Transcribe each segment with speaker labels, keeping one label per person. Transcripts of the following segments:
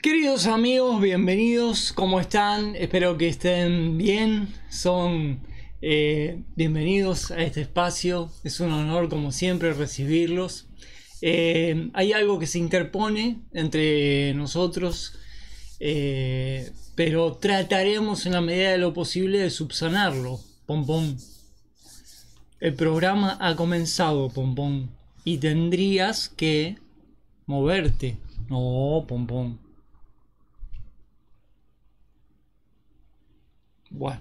Speaker 1: Queridos amigos, bienvenidos, ¿cómo están? Espero que estén bien, son bienvenidos a este espacio, es un honor como siempre recibirlos. Hay algo que se interpone entre nosotros, pero trataremos en la medida de lo posible de subsanarlo, Pompón. El programa ha comenzado, Pompón, y tendrías que moverte. No, Pompón. Bueno,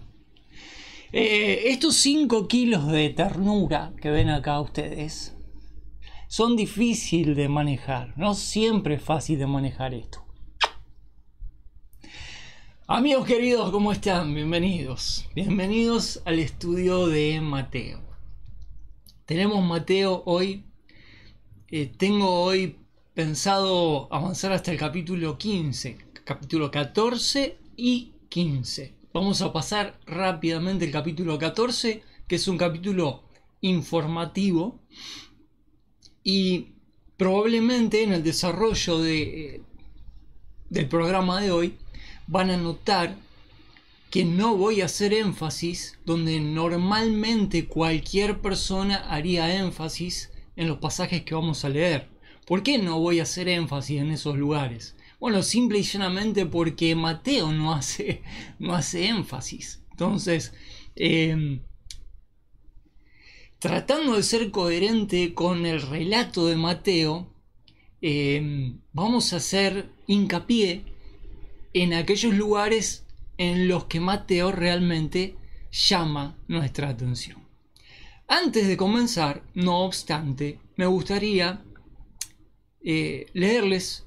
Speaker 1: estos 5 kilos de ternura que ven acá ustedes son difíciles de manejar. No siempre es fácil de manejar esto. Amigos queridos, ¿cómo están? Bienvenidos. Bienvenidos al estudio de Mateo. Tenemos Mateo hoy. Tengo hoy pensado avanzar hasta el capítulo 15, capítulo 14 y 15. Vamos a pasar rápidamente el capítulo 14, que es un capítulo informativo, y probablemente en el desarrollo del programa de hoy van a notar que no voy a hacer énfasis donde normalmente cualquier persona haría énfasis en los pasajes que vamos a leer. ¿Por qué no voy a hacer énfasis en esos lugares? Bueno, simple y llanamente porque Mateo no hace énfasis. Entonces, tratando de ser coherente con el relato de Mateo, vamos a hacer hincapié en aquellos lugares en los que Mateo realmente llama nuestra atención. Antes de comenzar, no obstante, me gustaría leerles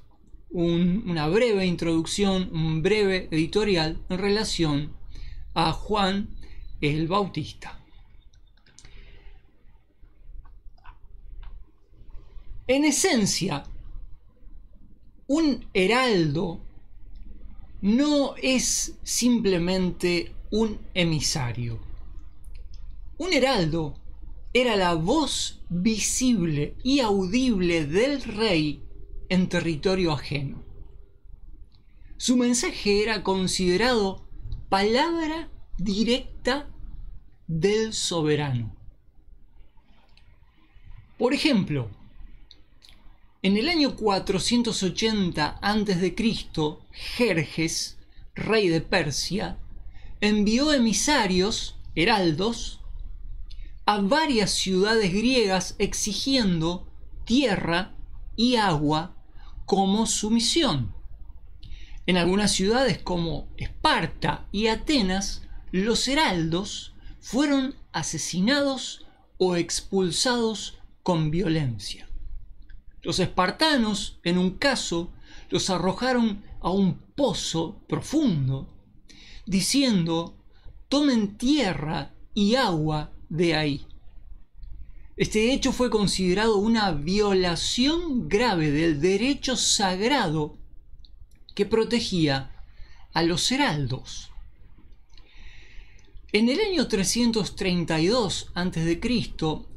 Speaker 1: una breve introducción, un breve editorial en relación a Juan el Bautista. En esencia, un heraldo no es simplemente un emisario. Un heraldo era la voz visible y audible del rey en territorio ajeno. Su mensaje era considerado palabra directa del soberano. Por ejemplo, en el año 480 a.C., Jerjes, rey de Persia, envió emisarios, heraldos, a varias ciudades griegas exigiendo tierra y agua como su misión. En algunas ciudades como Esparta y Atenas, los heraldos fueron asesinados o expulsados con violencia. Los espartanos, en un caso, los arrojaron a un pozo profundo, diciendo: tomen tierra y agua de ahí. Este hecho fue considerado una violación grave del derecho sagrado que protegía a los heraldos. En el año 332 a.C.,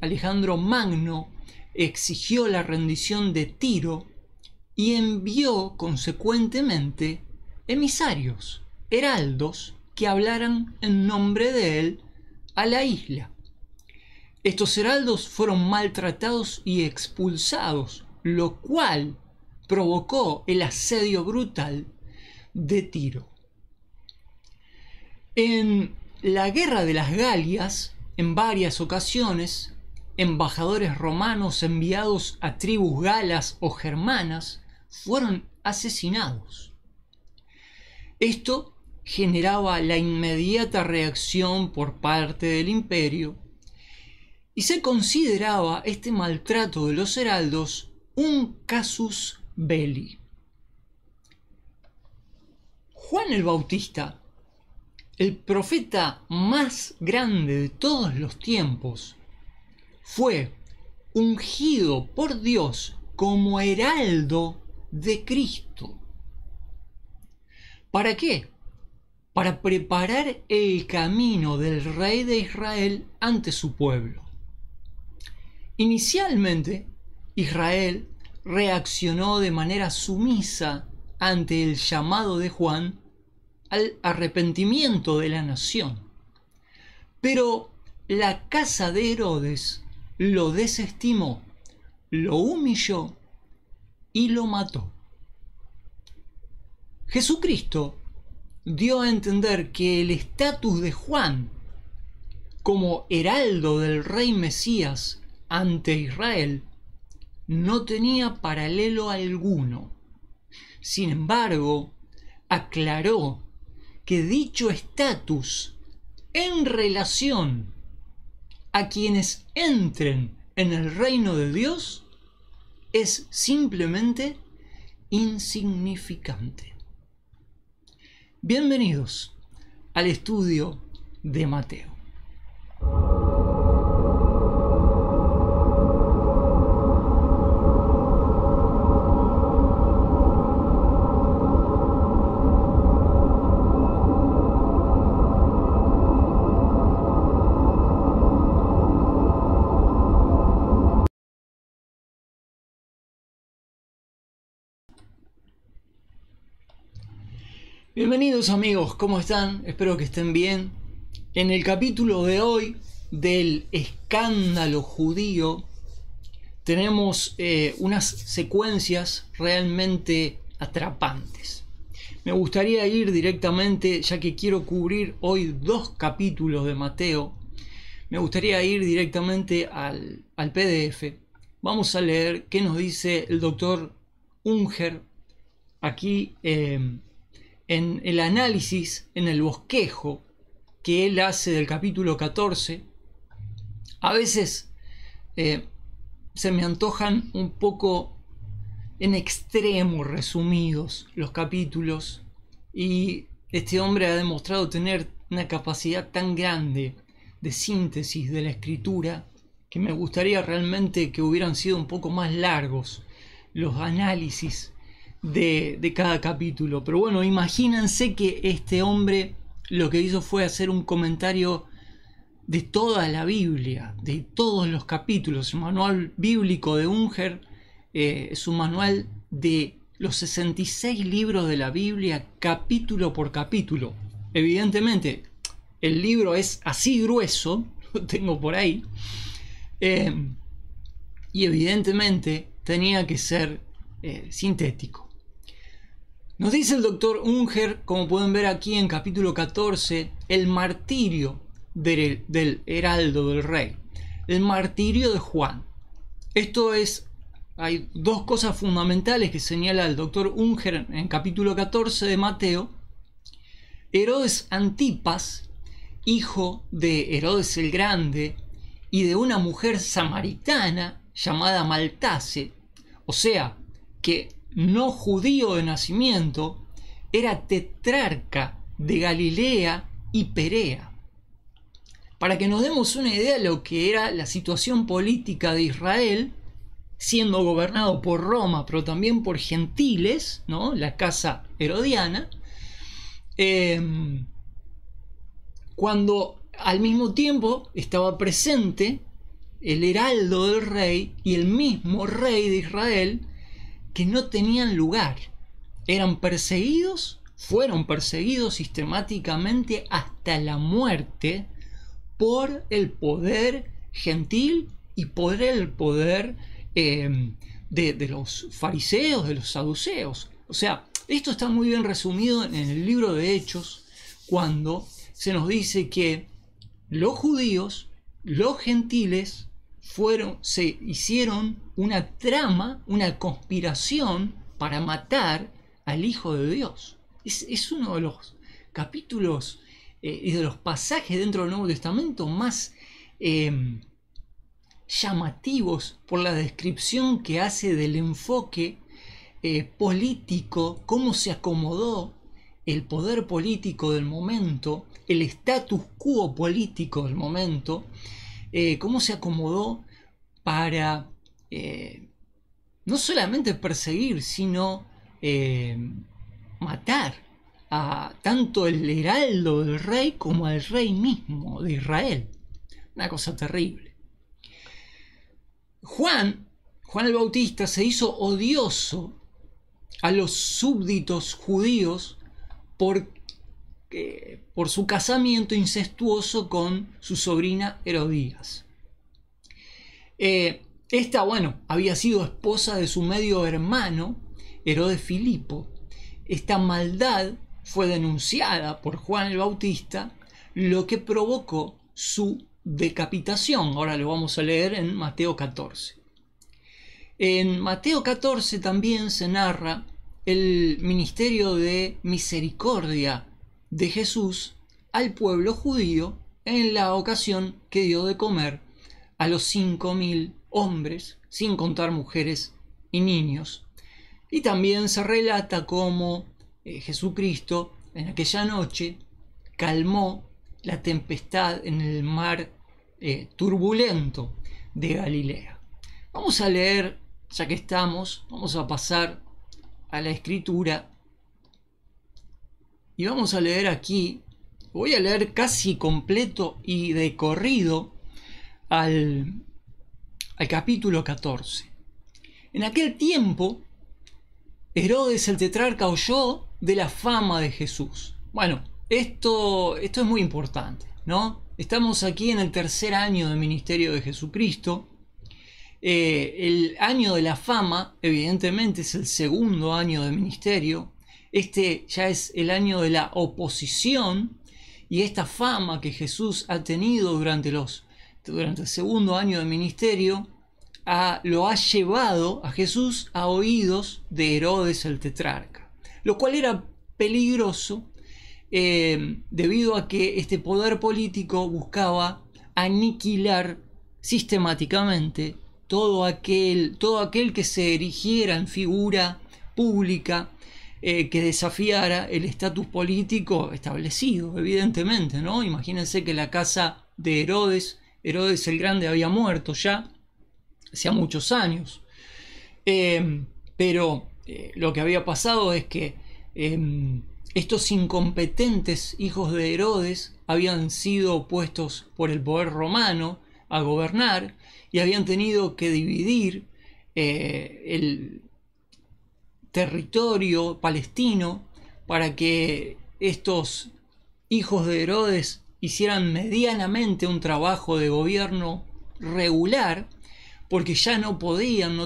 Speaker 1: Alejandro Magno exigió la rendición de Tiro y envió consecuentemente emisarios, heraldos, que hablaran en nombre de él a la isla. Estos heraldos fueron maltratados y expulsados, lo cual provocó el asedio brutal de Tiro. En la Guerra de las Galias, en varias ocasiones, embajadores romanos enviados a tribus galas o germanas fueron asesinados. Esto generaba la inmediata reacción por parte del imperio y se consideraba este maltrato de los heraldos un casus belli. Juan el Bautista, el profeta más grande de todos los tiempos, fue ungido por Dios como heraldo de Cristo. ¿Para qué? Para preparar el camino del rey de Israel ante su pueblo. Inicialmente, Israel reaccionó de manera sumisa ante el llamado de Juan al arrepentimiento de la nación. Pero la casa de Herodes lo desestimó, lo humilló y lo mató. Jesucristo dio a entender que el estatus de Juan como heraldo del rey Mesías ante Israel no tenía paralelo alguno. Sin embargo, aclaró que dicho estatus en relación a quienes entren en el reino de Dios es simplemente insignificante. Bienvenidos al estudio de Mateo. Bienvenidos amigos, ¿cómo están? Espero que estén bien. En el capítulo de hoy del escándalo judío tenemos unas secuencias realmente atrapantes. Me gustaría ir directamente, ya que quiero cubrir hoy 2 capítulos de Mateo, me gustaría ir directamente al PDF. Vamos a leer qué nos dice el doctor Unger aquí en el análisis, en el bosquejo que él hace del capítulo 14. A veces se me antojan un poco en extremo resumidos los capítulos, y este hombre ha demostrado tener una capacidad tan grande de síntesis de la escritura que me gustaría realmente que hubieran sido un poco más largos los análisis de cada capítulo. Pero bueno, imagínense que este hombre lo que hizo fue hacer un comentario de toda la Biblia, de todos los capítulos. El manual bíblico de Unger es un manual de los 66 libros de la Biblia, capítulo por capítulo. Evidentemente el libro es así grueso, lo tengo por ahí, y evidentemente tenía que ser sintético. Nos dice el doctor Unger, como pueden ver aquí en capítulo 14, el martirio del heraldo del rey, el martirio de Juan. Esto es, hay 2 cosas fundamentales que señala el doctor Unger en capítulo 14 de Mateo. Herodes Antipas, hijo de Herodes el Grande y de una mujer samaritana llamada Maltase, o sea, que no judío de nacimiento, era tetrarca de Galilea y Perea. Para que nos demos una idea de lo que era la situación política de Israel, siendo gobernado por Roma, pero también por gentiles, ¿no? La casa herodiana, cuando al mismo tiempo estaba presente el heraldo del rey y el mismo rey de Israel, que no tenían lugar, eran perseguidos, fueron perseguidos sistemáticamente hasta la muerte por el poder gentil y por el poder de los fariseos, de los saduceos. O sea, esto está muy bien resumido en el libro de Hechos, cuando se nos dice que los judíos, los gentiles, se hicieron una trama, una conspiración para matar al Hijo de Dios. Es uno de los capítulos y de los pasajes dentro del Nuevo Testamento más llamativos por la descripción que hace del enfoque político, cómo se acomodó el poder político del momento, el status quo político del momento, cómo se acomodó para no solamente perseguir, sino matar a tanto el heraldo del rey como al rey mismo de Israel. Una cosa terrible. Juan el Bautista se hizo odioso a los súbditos judíos por su casamiento incestuoso con su sobrina Herodías. Esta, había sido esposa de su medio hermano, Herodes Filipo. Esta maldad fue denunciada por Juan el Bautista, lo que provocó su decapitación. Ahora lo vamos a leer en Mateo 14. En Mateo 14 también se narra el ministerio de misericordia de Jesús al pueblo judío en la ocasión que dio de comer a los 5.000 hombres, sin contar mujeres y niños. Y también se relata cómo Jesucristo en aquella noche calmó la tempestad en el mar turbulento de Galilea. Vamos a leer, ya que estamos, vamos a pasar a la escritura y vamos a leer aquí, voy a leer casi completo y de corrido al capítulo 14. En aquel tiempo, Herodes el tetrarca oyó de la fama de Jesús. Esto es muy importante, ¿no? Estamos aquí en el tercer año del ministerio de Jesucristo. El año de la fama, evidentemente, es el segundo año de ministerio. Este ya es el año de la oposición, y esta fama que Jesús ha tenido durante el segundo año de ministerio lo ha llevado a Jesús a oídos de Herodes el tetrarca, lo cual era peligroso debido a que este poder político buscaba aniquilar sistemáticamente todo aquel que se erigiera en figura pública, que desafiara el estatus político establecido, evidentemente, ¿no? Imagínense que la casa de Herodes el Grande había muerto ya hacía muchos años, pero lo que había pasado es que estos incompetentes hijos de Herodes habían sido puestos por el poder romano a gobernar y habían tenido que dividir el territorio palestino para que estos hijos de Herodes hicieran medianamente un trabajo de gobierno regular, porque ya no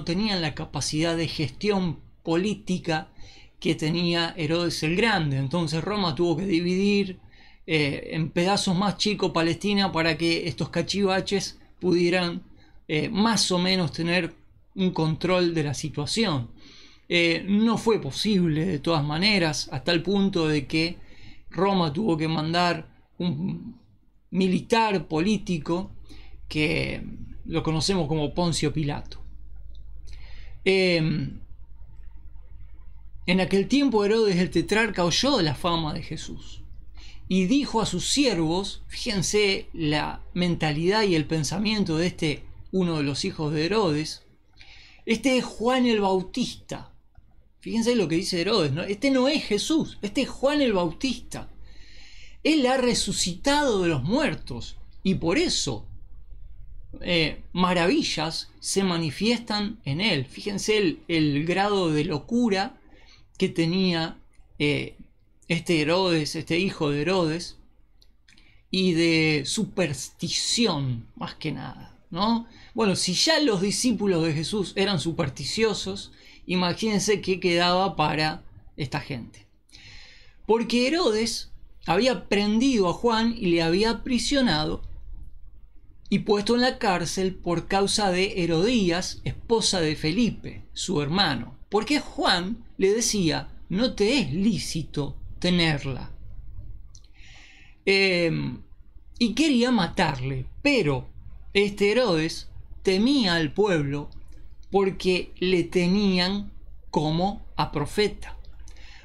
Speaker 1: tenían la capacidad de gestión política que tenía Herodes el Grande. Entonces Roma tuvo que dividir en pedazos más chicos Palestina para que estos cachivaches pudieran más o menos tener un control de la situación. No fue posible de todas maneras, hasta el punto de que Roma tuvo que mandar un militar político que lo conocemos como Poncio Pilato. En aquel tiempo Herodes el tetrarca oyó de la fama de Jesús y dijo a sus siervos, fíjense la mentalidad y el pensamiento de uno de los hijos de Herodes, este es Juan el Bautista. Fíjense lo que dice Herodes, ¿no? Este no es Jesús, este es Juan el Bautista. Él ha resucitado de los muertos y por eso maravillas se manifiestan en él. Fíjense el grado de locura que tenía Herodes, este hijo de Herodes, y de superstición más que nada, ¿no? Bueno, si ya los discípulos de Jesús eran supersticiosos, imagínense qué quedaba para esta gente. Porque Herodes había prendido a Juan y le había aprisionado y puesto en la cárcel por causa de Herodías, esposa de Felipe, su hermano. Porque Juan le decía, no te es lícito tenerla. Y quería matarle, pero Herodes temía al pueblo porque le tenían como a profeta.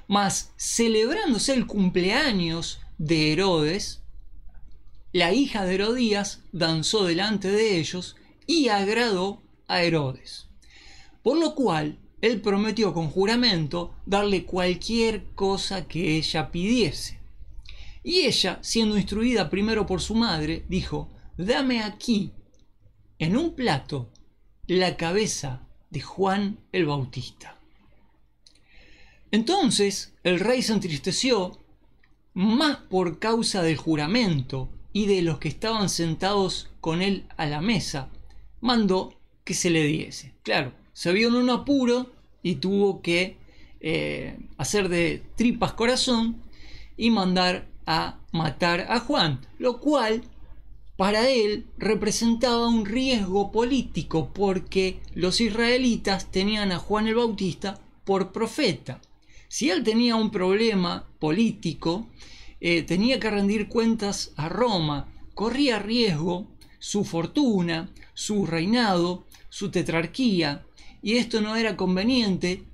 Speaker 1: Mas celebrándose el cumpleaños de Herodes, la hija de Herodías danzó delante de ellos y agradó a Herodes, por lo cual él prometió con juramento darle cualquier cosa que ella pidiese. Y ella, siendo instruida primero por su madre, dijo, dame aquí, en un plato, la cabeza de Juan el Bautista. Entonces el rey se entristeció más por causa del juramento y de los que estaban sentados con él a la mesa, mandó que se le diese. Claro, se vio en un apuro y tuvo que hacer de tripas corazón y mandar a matar a Juan, lo cual para él representaba un riesgo político porque los israelitas tenían a Juan el Bautista por profeta. Si él tenía un problema político, tenía que rendir cuentas a Roma, corría riesgo su fortuna, su reinado, su tetrarquía, y esto no era conveniente.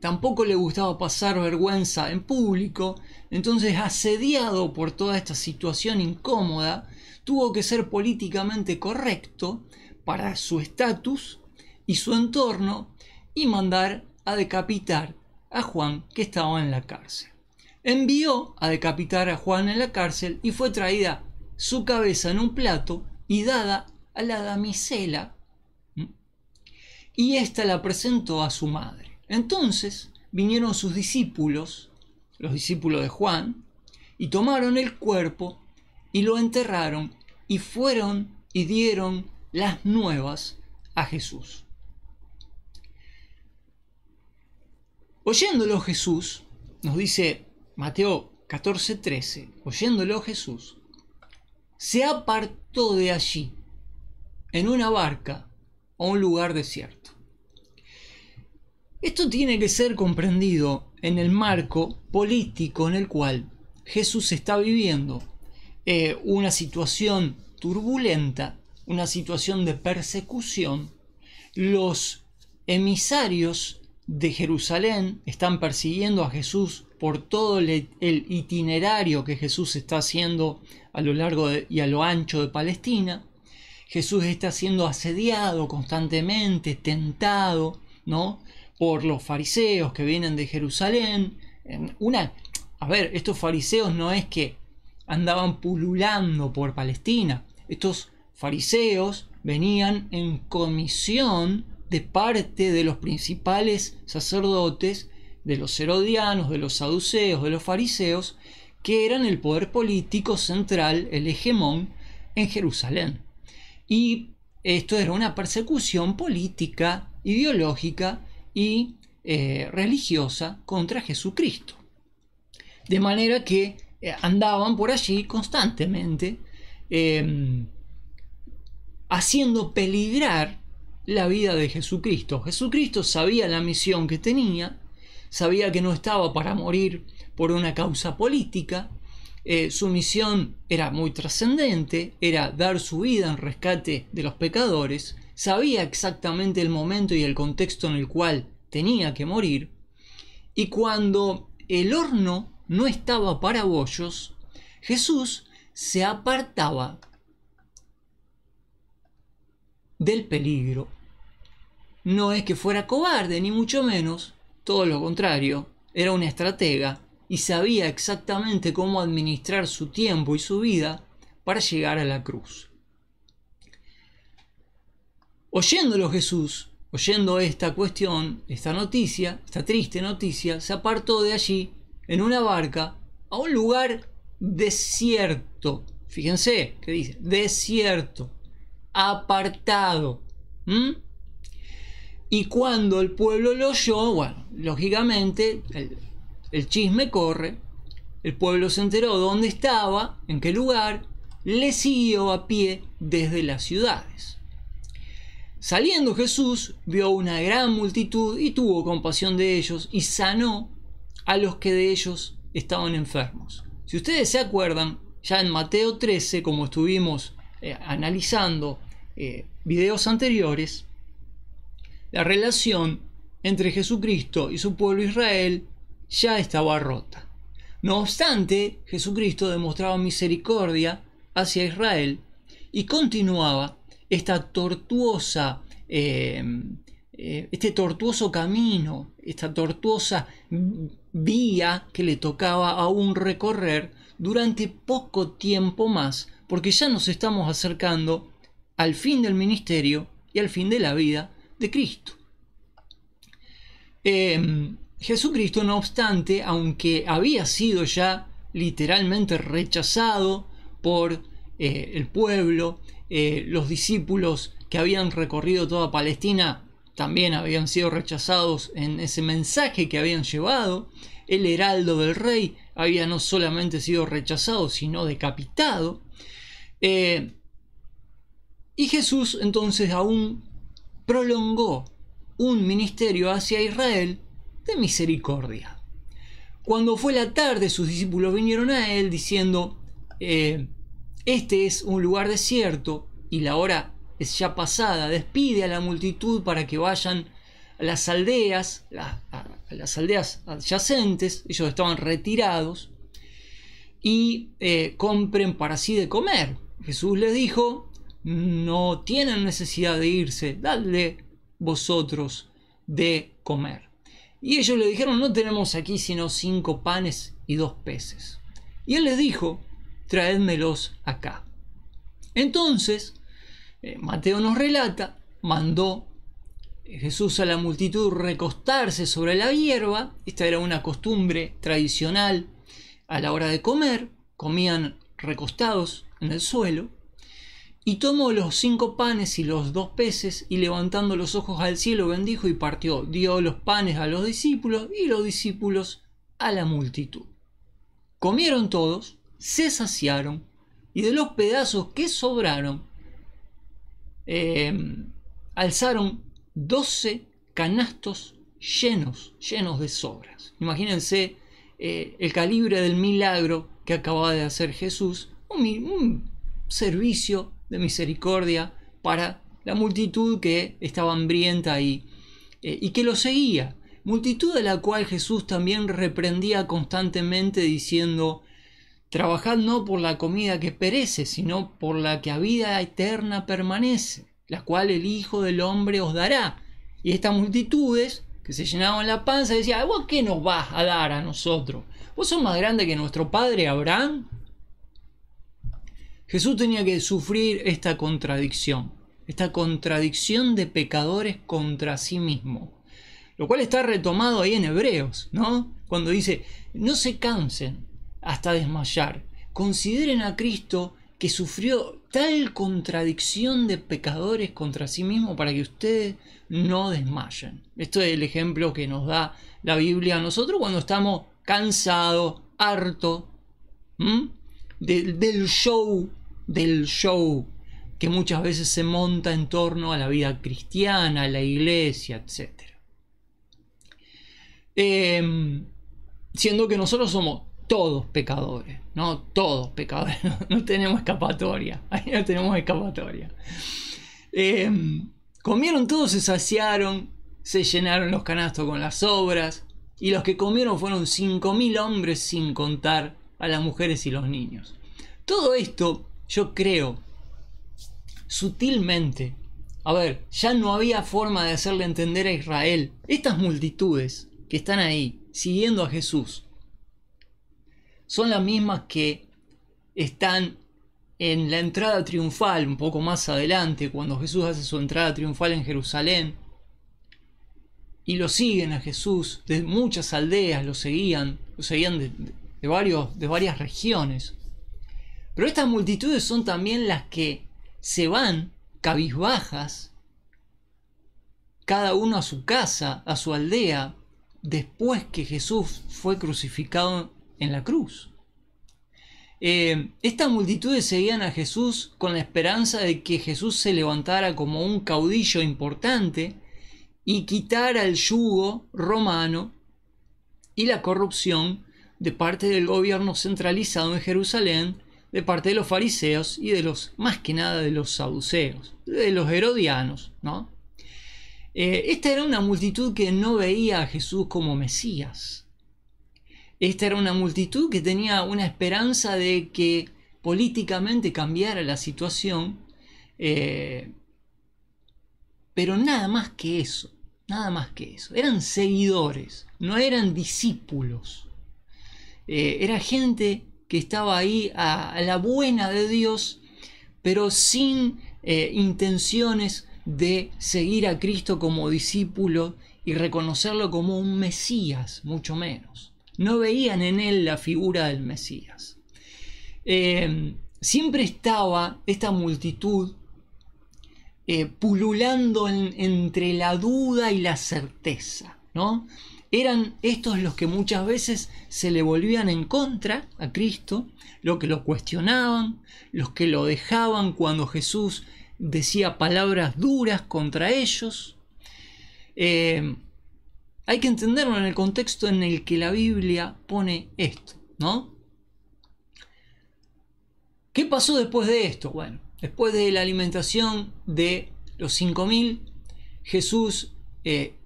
Speaker 1: Tampoco le gustaba pasar vergüenza en público, entonces, asediado por toda esta situación incómoda, tuvo que ser políticamente correcto para su estatus y su entorno y mandar a decapitar a Juan, que estaba en la cárcel. Envió a decapitar a Juan en la cárcel y fue traída su cabeza en un plato y dada a la damisela, y ésta la presentó a su madre. Entonces vinieron sus discípulos, los discípulos de Juan, y tomaron el cuerpo y lo enterraron y fueron y dieron las nuevas a Jesús. Oyéndolo Jesús, nos dice Mateo 14:13, oyéndolo Jesús, se apartó de allí en una barca a un lugar desierto. Esto tiene que ser comprendido en el marco político en el cual Jesús está viviendo una situación turbulenta, una situación de persecución. Los emisarios de Jerusalén están persiguiendo a Jesús por todo el itinerario que Jesús está haciendo a lo largo y a lo ancho de Palestina. Jesús está siendo asediado constantemente, tentado, ¿no?, por los fariseos que vienen de Jerusalén. Estos fariseos no es que andaban pululando por Palestina. Estos fariseos venían en comisión de parte de los principales sacerdotes, de los herodianos, de los saduceos, de los fariseos, que eran el poder político central, el hegemón en Jerusalén. Y esto era una persecución política, ideológica y religiosa contra Jesucristo. De manera que andaban por allí constantemente haciendo peligrar la vida de Jesucristo. Jesucristo sabía la misión que tenía, sabía que no estaba para morir por una causa política. Su misión era muy trascendente, era dar su vida en rescate de los pecadores. Sabía exactamente el momento y el contexto en el cual tenía que morir, y cuando el horno no estaba para bollos, Jesús se apartaba del peligro. No es que fuera cobarde, ni mucho menos, todo lo contrario, era un estratega y sabía exactamente cómo administrar su tiempo y su vida para llegar a la cruz. Oyéndolo Jesús, oyendo esta cuestión, esta noticia, esta triste noticia, se apartó de allí en una barca a un lugar desierto. Fíjense que dice, desierto, apartado. Y cuando el pueblo lo oyó, bueno, lógicamente el chisme corre, el pueblo se enteró dónde estaba, en qué lugar, le siguió a pie desde las ciudades. Saliendo Jesús, vio una gran multitud y tuvo compasión de ellos y sanó a los que de ellos estaban enfermos. Si ustedes se acuerdan, ya en Mateo 13, como estuvimos analizando videos anteriores, la relación entre Jesucristo y su pueblo Israel ya estaba rota. No obstante, Jesucristo demostraba misericordia hacia Israel y continuaba este tortuoso camino, esta tortuosa vía que le tocaba aún recorrer durante poco tiempo más, porque ya nos estamos acercando al fin del ministerio y al fin de la vida de Cristo. Jesucristo, no obstante, aunque había sido ya literalmente rechazado por el pueblo, los discípulos que habían recorrido toda Palestina también habían sido rechazados en ese mensaje que habían llevado. El heraldo del rey había no solamente sido rechazado, sino decapitado. Y Jesús entonces aún prolongó un ministerio hacia Israel de misericordia. Cuando fue la tarde, sus discípulos vinieron a él diciendo: este es un lugar desierto y la hora es ya pasada. Despide a la multitud para que vayan a las aldeas, a las aldeas adyacentes. Ellos estaban retirados, y compren para sí de comer. Jesús les dijo: no tienen necesidad de irse, dadle vosotros de comer. Y ellos le dijeron: no tenemos aquí sino 5 panes y 2 peces. Y él les dijo: traédmelos acá. Entonces, Mateo nos relata, mandó Jesús a la multitud recostarse sobre la hierba. Esta era una costumbre tradicional a la hora de comer. Comían recostados en el suelo. Y tomó los 5 panes y los 2 peces, y levantando los ojos al cielo bendijo y partió. Dio los panes a los discípulos y los discípulos a la multitud. Comieron todos, se saciaron, y de los pedazos que sobraron, alzaron 12 canastos llenos de sobras. Imagínense el calibre del milagro que acababa de hacer Jesús, un servicio de misericordia para la multitud que estaba hambrienta y que lo seguía. Multitud a la cual Jesús también reprendía constantemente diciendo: trabajad no por la comida que perece, sino por la que a vida eterna permanece, la cual el Hijo del Hombre os dará. Y estas multitudes que se llenaban la panza decían: ¿vos qué nos vas a dar a nosotros? ¿Vos sos más grande que nuestro padre Abraham? Jesús tenía que sufrir esta contradicción de pecadores contra sí mismo, lo cual está retomado ahí en Hebreos, ¿no? Cuando dice: no se cansen hasta desmayar, consideren a Cristo que sufrió tal contradicción de pecadores contra sí mismo para que ustedes no desmayen. Esto es el ejemplo que nos da la Biblia a nosotros cuando estamos cansados, hartos del show que muchas veces se monta en torno a la vida cristiana, a la iglesia, etc. Siendo que nosotros somos todos pecadores, no todos pecadores, no tenemos escapatoria, ahí no tenemos escapatoria. Comieron todos, se saciaron, se llenaron los canastos con las sobras, y los que comieron fueron 5.000 hombres, sin contar a las mujeres y los niños. Todo esto, yo creo, sutilmente, ya no había forma de hacerle entender a Israel. Estas multitudes que están ahí siguiendo a Jesús son las mismas que están en la entrada triunfal, un poco más adelante, cuando Jesús hace su entrada triunfal en Jerusalén, y lo siguen a Jesús de muchas aldeas, lo seguían de varias regiones. Pero estas multitudes son también las que se van cabizbajas, cada uno a su casa, a su aldea, después que Jesús fue crucificado en la cruz. Estas multitudes seguían a Jesús con la esperanza de que Jesús se levantara como un caudillo importante y quitara el yugo romano y la corrupción de parte del gobierno centralizado en Jerusalén, de parte de los fariseos y más que nada de los saduceos, de los herodianos, ¿no? Esta era una multitud que no veía a Jesús como Mesías. Esta era una multitud que tenía una esperanza de que políticamente cambiara la situación, pero nada más que eso. Eran seguidores, no eran discípulos. Era gente que estaba ahí a la buena de Dios, pero sin intenciones de seguir a Cristo como discípulo y reconocerlo como un Mesías, mucho menos. No veían en él la figura del Mesías. Siempre estaba esta multitud pululando entre la duda y la certeza, ¿no? Eran estos los que muchas veces se le volvían en contra a Cristo, los que lo cuestionaban, los que lo dejaban cuando Jesús decía palabras duras contra ellos. Hay que entenderlo en el contexto en el que la Biblia pone esto, ¿no? ¿Qué pasó después de esto? Bueno, después de la alimentación de los 5.000, Jesús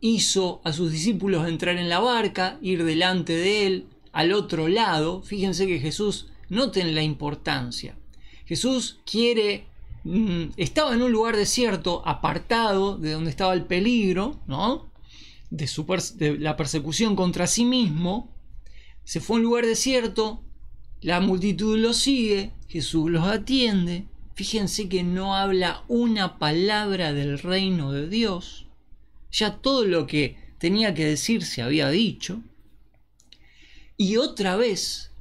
Speaker 1: hizo a sus discípulos entrar en la barca, ir delante de él, al otro lado. Fíjense que Jesús, noten la importancia. Jesús estaba en un lugar desierto, apartado de donde estaba el peligro, ¿no? de la persecución contra sí mismo. Se fue a un lugar desierto, la multitud lo sigue, Jesús los atiende. Fíjense que no habla una palabra del reino de Dios. Ya todo lo que tenía que decir se había dicho. Y otra vez,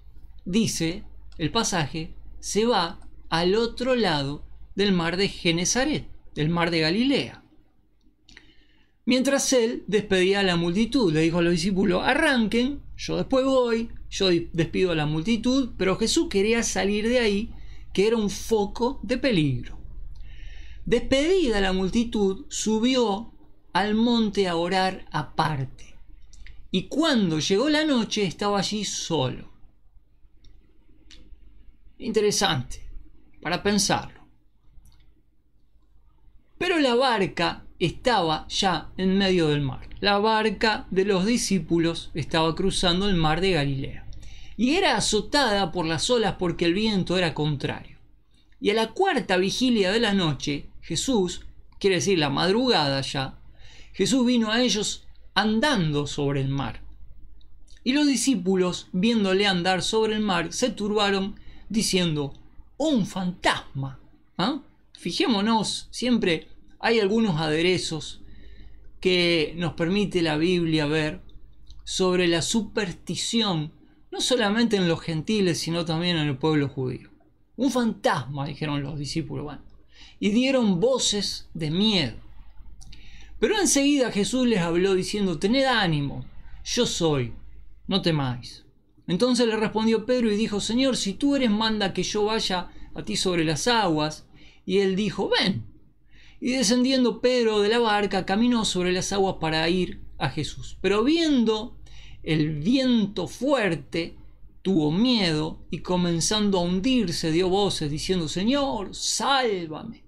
Speaker 1: dice el pasaje, se va al otro lado del mar de Genesaret, del mar de Galilea. Mientras él despedía a la multitud, le dijo a los discípulos: arranquen, yo después voy, yo despido a la multitud. Pero Jesús quería salir de ahí, que era un foco de peligro. Despedida la multitud, subió al monte a orar aparte. Y cuando llegó la noche, estaba allí solo. Interesante, para pensarlo. Pero la barca estaba ya en medio del mar. La barca de los discípulos estaba cruzando el mar de Galilea. Y era azotada por las olas porque el viento era contrario. Y a la cuarta vigilia de la noche, Jesús, quiere decir la madrugada ya, Jesús vino a ellos andando sobre el mar. Y los discípulos, viéndole andar sobre el mar, se turbaron diciendo: ¡un fantasma! ¿Ah? Fijémonos, siempre hay algunos aderezos que nos permite la Biblia ver sobre la superstición, no solamente en los gentiles, sino también en el pueblo judío. Un fantasma, dijeron los discípulos, bueno, y dieron voces de miedo. Pero enseguida Jesús les habló diciendo: tened ánimo, yo soy, no temáis. Entonces le respondió Pedro y dijo: Señor, si tú eres, manda que yo vaya a ti sobre las aguas. Y él dijo: ven. Y descendiendo Pedro de la barca, caminó sobre las aguas para ir a Jesús. Pero viendo el viento fuerte, tuvo miedo y comenzando a hundirse dio voces diciendo: Señor, sálvame.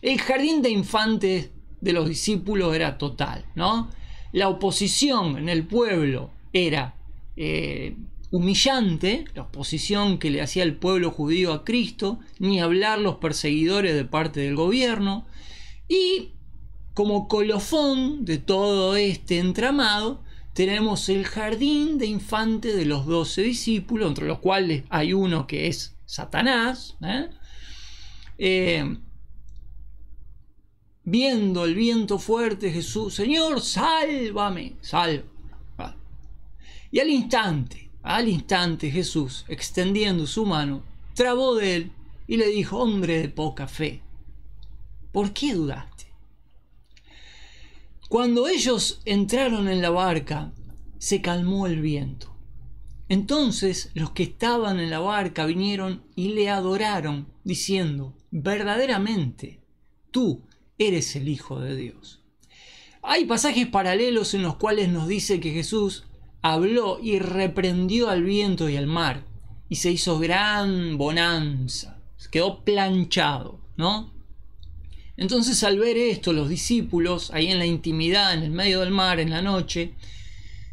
Speaker 1: El jardín de infantes de los discípulos era total, ¿no? La oposición en el pueblo era humillante, la oposición que le hacía el pueblo judío a Cristo, ni hablar los perseguidores de parte del gobierno. Y como colofón de todo este entramado, tenemos el jardín de infantes de los 12 discípulos, entre los cuales hay uno que es Satanás, viendo el viento fuerte, Jesús: Señor, sálvame, sálvame. Y al instante Jesús, extendiendo su mano, trabó de él y le dijo: hombre de poca fe, ¿por qué dudaste? Cuando ellos entraron en la barca, se calmó el viento. Entonces los que estaban en la barca vinieron y le adoraron, diciendo: verdaderamente, tú eres el Hijo de Dios. Hay pasajes paralelos en los cuales nos dice que Jesús habló y reprendió al viento y al mar, y se hizo gran bonanza, quedó planchado, ¿no? Entonces, al ver esto, los discípulos, ahí en la intimidad, en el medio del mar, en la noche,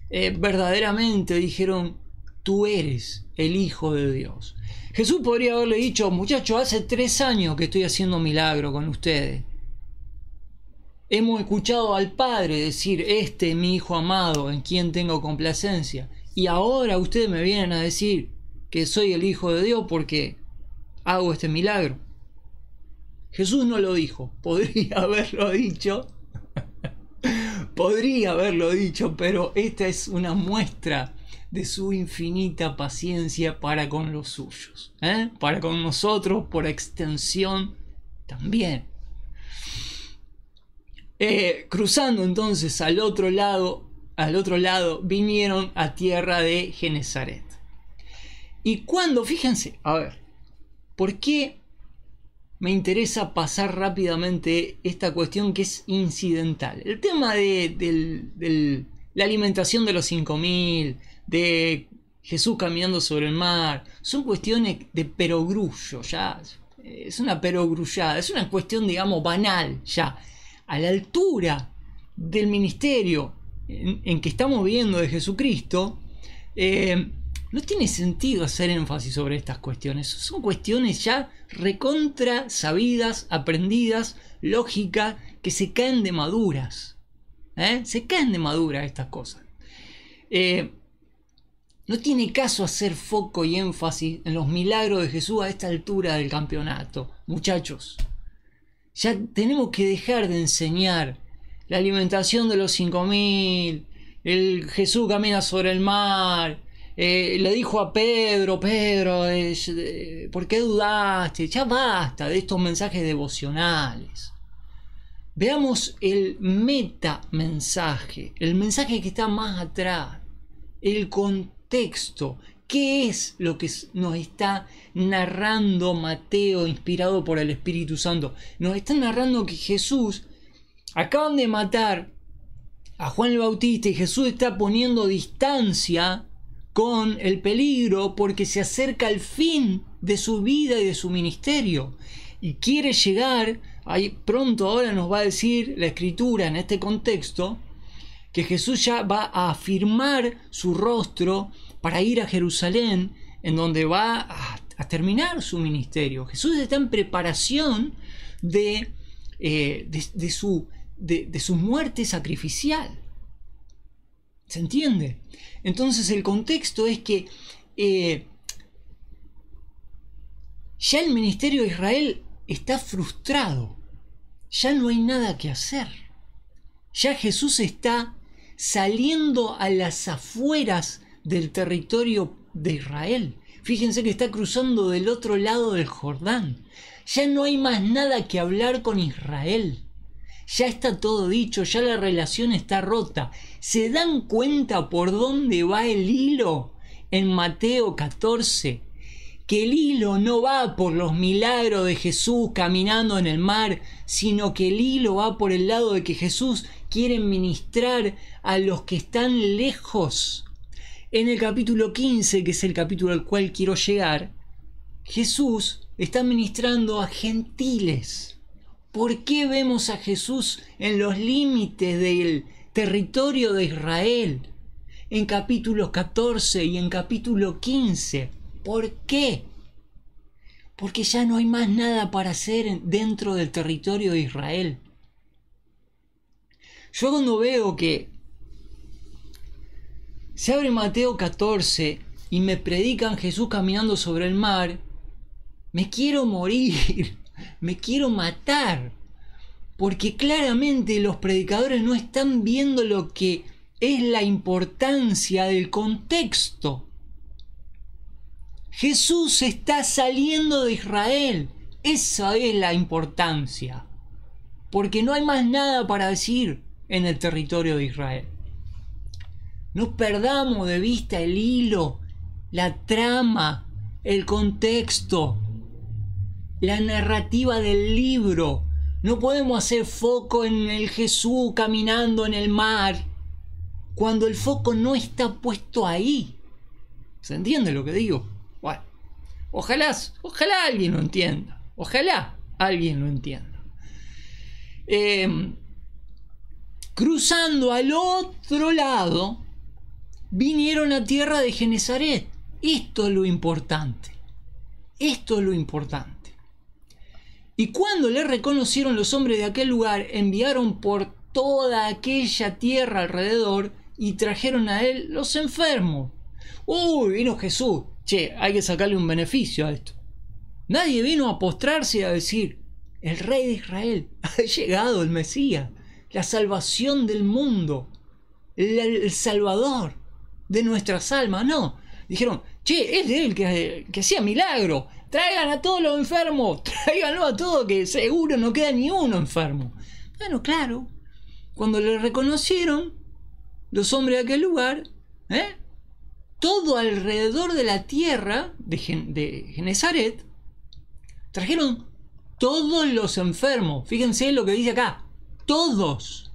Speaker 1: verdaderamente dijeron: tú eres el Hijo de Dios. Jesús podría haberle dicho: muchachos, hace 3 años que estoy haciendo milagro con ustedes. Hemos escuchado al Padre decir: este es mi Hijo amado, en quien tengo complacencia. Y ahora ustedes me vienen a decir que soy el Hijo de Dios porque hago este milagro. Jesús no lo dijo. Podría haberlo dicho. Podría haberlo dicho, pero esta es una muestra de su infinita paciencia para con los suyos, para con nosotros, por extensión también. Cruzando entonces al otro lado, vinieron a tierra de Genesaret. Y cuando, fíjense, a ver, ¿por qué me interesa pasar rápidamente esta cuestión que es incidental? El tema de la alimentación de los 5000, de Jesús caminando sobre el mar, son cuestiones de perogrullo, ya es una perogrullada, es una cuestión, digamos, banal, ya a la altura del ministerio en que estamos viendo de Jesucristo. No tiene sentido hacer énfasis sobre estas cuestiones. Son cuestiones ya recontra sabidas, aprendidas, lógicas, que se caen de maduras. Se caen de maduras estas cosas. No tiene caso hacer foco y énfasis en los milagros de Jesús a esta altura del campeonato. Muchachos, ya tenemos que dejar de enseñar la alimentación de los 5000, el Jesús camina sobre el mar, le dijo a Pedro, ¿por qué dudaste? Ya basta de estos mensajes devocionales. Veamos el metamensaje, el mensaje que está más atrás, el contexto. ¿Qué es lo que nos está narrando Mateo, inspirado por el Espíritu Santo? Nos está narrando que Jesús, acaban de matar a Juan el Bautista y Jesús está poniendo distancia con el peligro porque se acerca al fin de su vida y de su ministerio y quiere llegar, ahí pronto ahora nos va a decir la Escritura en este contexto, que Jesús ya va a afirmar su rostro para ir a Jerusalén, en donde va a terminar su ministerio. Jesús está en preparación de su muerte sacrificial. ¿Se entiende? Entonces el contexto es que ya el ministerio de Israel está frustrado. Ya no hay nada que hacer. Ya Jesús está saliendo a las afueras del territorio de Israel. Fíjense que está cruzando del otro lado del Jordán. Ya no hay más nada que hablar con Israel. Ya está todo dicho, ya la relación está rota. ¿Se dan cuenta por dónde va el hilo en Mateo 14? Que el hilo no va por los milagros de Jesús caminando en el mar, sino que el hilo va por el lado de que Jesús quiere ministrar a los que están lejos. En el capítulo 15, que es el capítulo al cual quiero llegar, Jesús está ministrando a gentiles. ¿Por qué vemos a Jesús en los límites del territorio de Israel? En capítulo 14 y en capítulo 15. ¿Por qué? Porque ya no hay más nada para hacer dentro del territorio de Israel. Yo cuando veo que se abre Mateo 14 y me predican Jesús caminando sobre el mar, me quiero morir. Me quiero matar, porque claramente los predicadores no están viendo lo que es la importancia del contexto. Jesús está saliendo de Israel, esa es la importancia, porque no hay más nada para decir en el territorio de Israel. No perdamos de vista el hilo, la trama, el contexto, la narrativa del libro. No podemos hacer foco en el Jesús caminando en el mar cuando el foco no está puesto ahí. ¿Se entiende lo que digo? Bueno, ojalá alguien lo entienda. Ojalá alguien lo entienda. Cruzando al otro lado, vinieron a tierra de Genesaret. Esto es lo importante. Esto es lo importante. Y cuando le reconocieron los hombres de aquel lugar, enviaron por toda aquella tierra alrededor y trajeron a él los enfermos. Uy, vino Jesús. Che, hay que sacarle un beneficio a esto. Nadie vino a postrarse y a decir, el rey de Israel, ha llegado el Mesías. la salvación del mundo, el Salvador de nuestras almas. No, dijeron, che, es de él que hacía milagro, traigan a todos los enfermos, tráiganlo a todos, que seguro no queda ni uno enfermo. Bueno, claro, cuando le reconocieron los hombres de aquel lugar, todo alrededor de la tierra de Genezaret, trajeron todos los enfermos. Fíjense lo que dice acá, todos.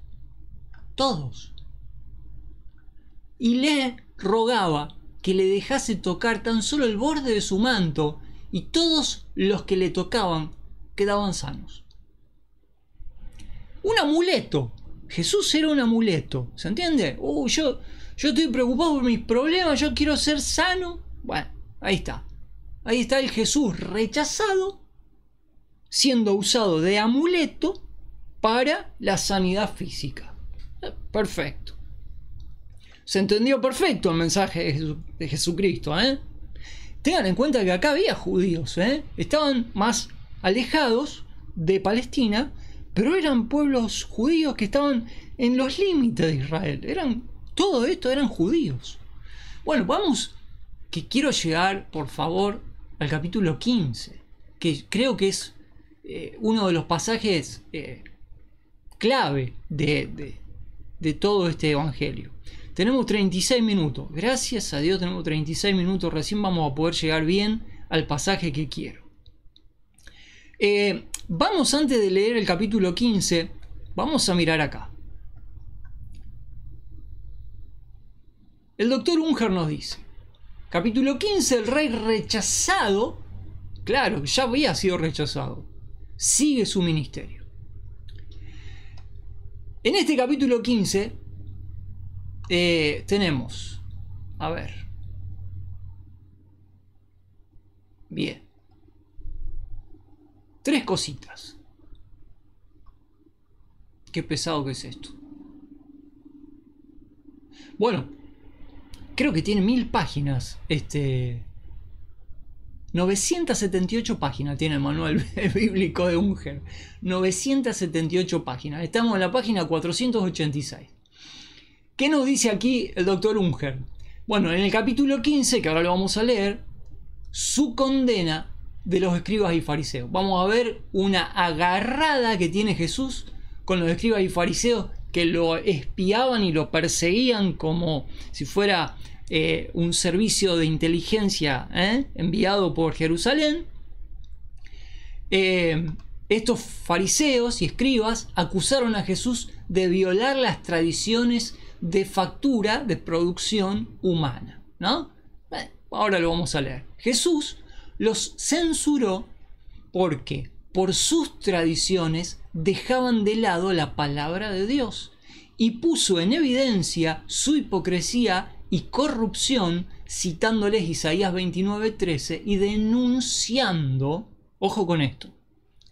Speaker 1: Y le rogaba que le dejase tocar tan solo el borde de su manto, y todos los que le tocaban quedaban sanos. Un amuleto. Jesús era un amuleto, ¿se entiende? Yo estoy preocupado por mis problemas, yo quiero ser sano. Bueno, ahí está. Ahí está el Jesús rechazado, siendo usado de amuleto para la sanidad física. Perfecto. Se entendió perfecto el mensaje de Jesucristo, Tengan en cuenta que acá había judíos, estaban más alejados de Palestina, pero eran pueblos judíos que estaban en los límites de Israel. Todo esto eran judíos. Bueno, vamos, que quiero llegar, por favor, al capítulo 15, que creo que es uno de los pasajes clave de todo este evangelio. Tenemos 36 minutos. Gracias a Dios tenemos 36 minutos. Recién vamos a poder llegar bien al pasaje que quiero. Vamos, antes de leer el capítulo 15, vamos a mirar acá. El doctor Unger nos dice, capítulo 15, el rey rechazado, claro, ya había sido rechazado, sigue su ministerio. En este capítulo 15 tenemos, a ver, bien, tres cositas. Qué pesado que es esto. Bueno, creo que tiene 1000 páginas. 978 páginas tiene el manual bíblico de Unger. 978 páginas. Estamos en la página 486. ¿Qué nos dice aquí el doctor Unger? Bueno, en el capítulo 15, que ahora lo vamos a leer, su condena de los escribas y fariseos. Vamos a ver una agarrada que tiene Jesús con los escribas y fariseos, que lo espiaban y lo perseguían como si fuera un servicio de inteligencia enviado por Jerusalén. Estos fariseos y escribas acusaron a Jesús de violar las tradiciones de factura, de producción humana, ¿no? Bueno, ahora lo vamos a leer. Jesús los censuró porque por sus tradiciones dejaban de lado la palabra de Dios, y puso en evidencia su hipocresía y corrupción, citándoles Isaías 29:13 y denunciando, ojo con esto,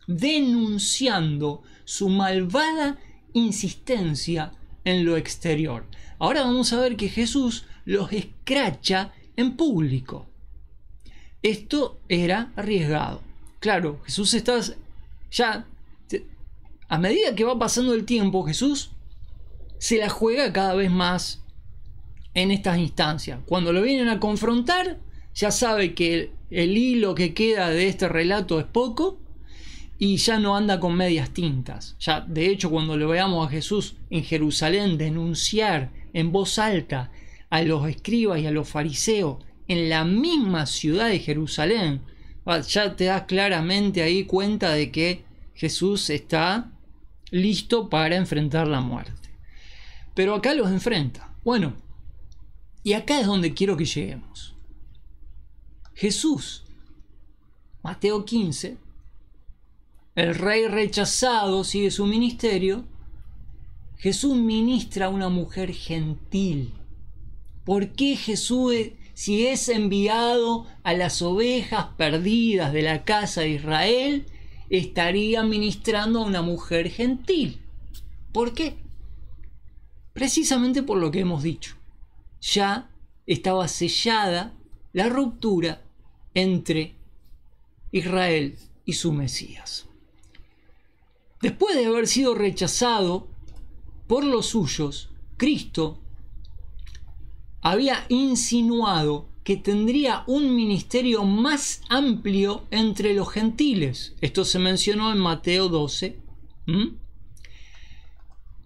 Speaker 1: denunciando su malvada insistencia en lo exterior. Ahora vamos a ver que Jesús los escracha en público. Esto era arriesgado. Claro, Jesús está ya, a medida que va pasando el tiempo, Jesús se la juega cada vez más en estas instancias. Cuando lo vienen a confrontar, ya sabe que el hilo que queda de este relato es poco y ya no anda con medias tintas. Ya, de hecho, cuando lo veamos a Jesús en Jerusalén denunciar en voz alta a los escribas y a los fariseos en la misma ciudad de Jerusalén, ya te das claramente ahí cuenta de que Jesús está listo para enfrentar la muerte. Pero acá los enfrenta. Bueno, y acá es donde quiero que lleguemos. Jesús, Mateo 15, el rey rechazado sigue su ministerio. Jesús ministra a una mujer gentil. ¿Por qué Jesús, si es enviado a las ovejas perdidas de la casa de Israel, estaría ministrando a una mujer gentil? ¿Por qué? Precisamente por lo que hemos dicho. Ya estaba sellada la ruptura entre Israel y su Mesías. Después de haber sido rechazado por los suyos, Cristo había insinuado que tendría un ministerio más amplio entre los gentiles. Esto se mencionó en Mateo 12.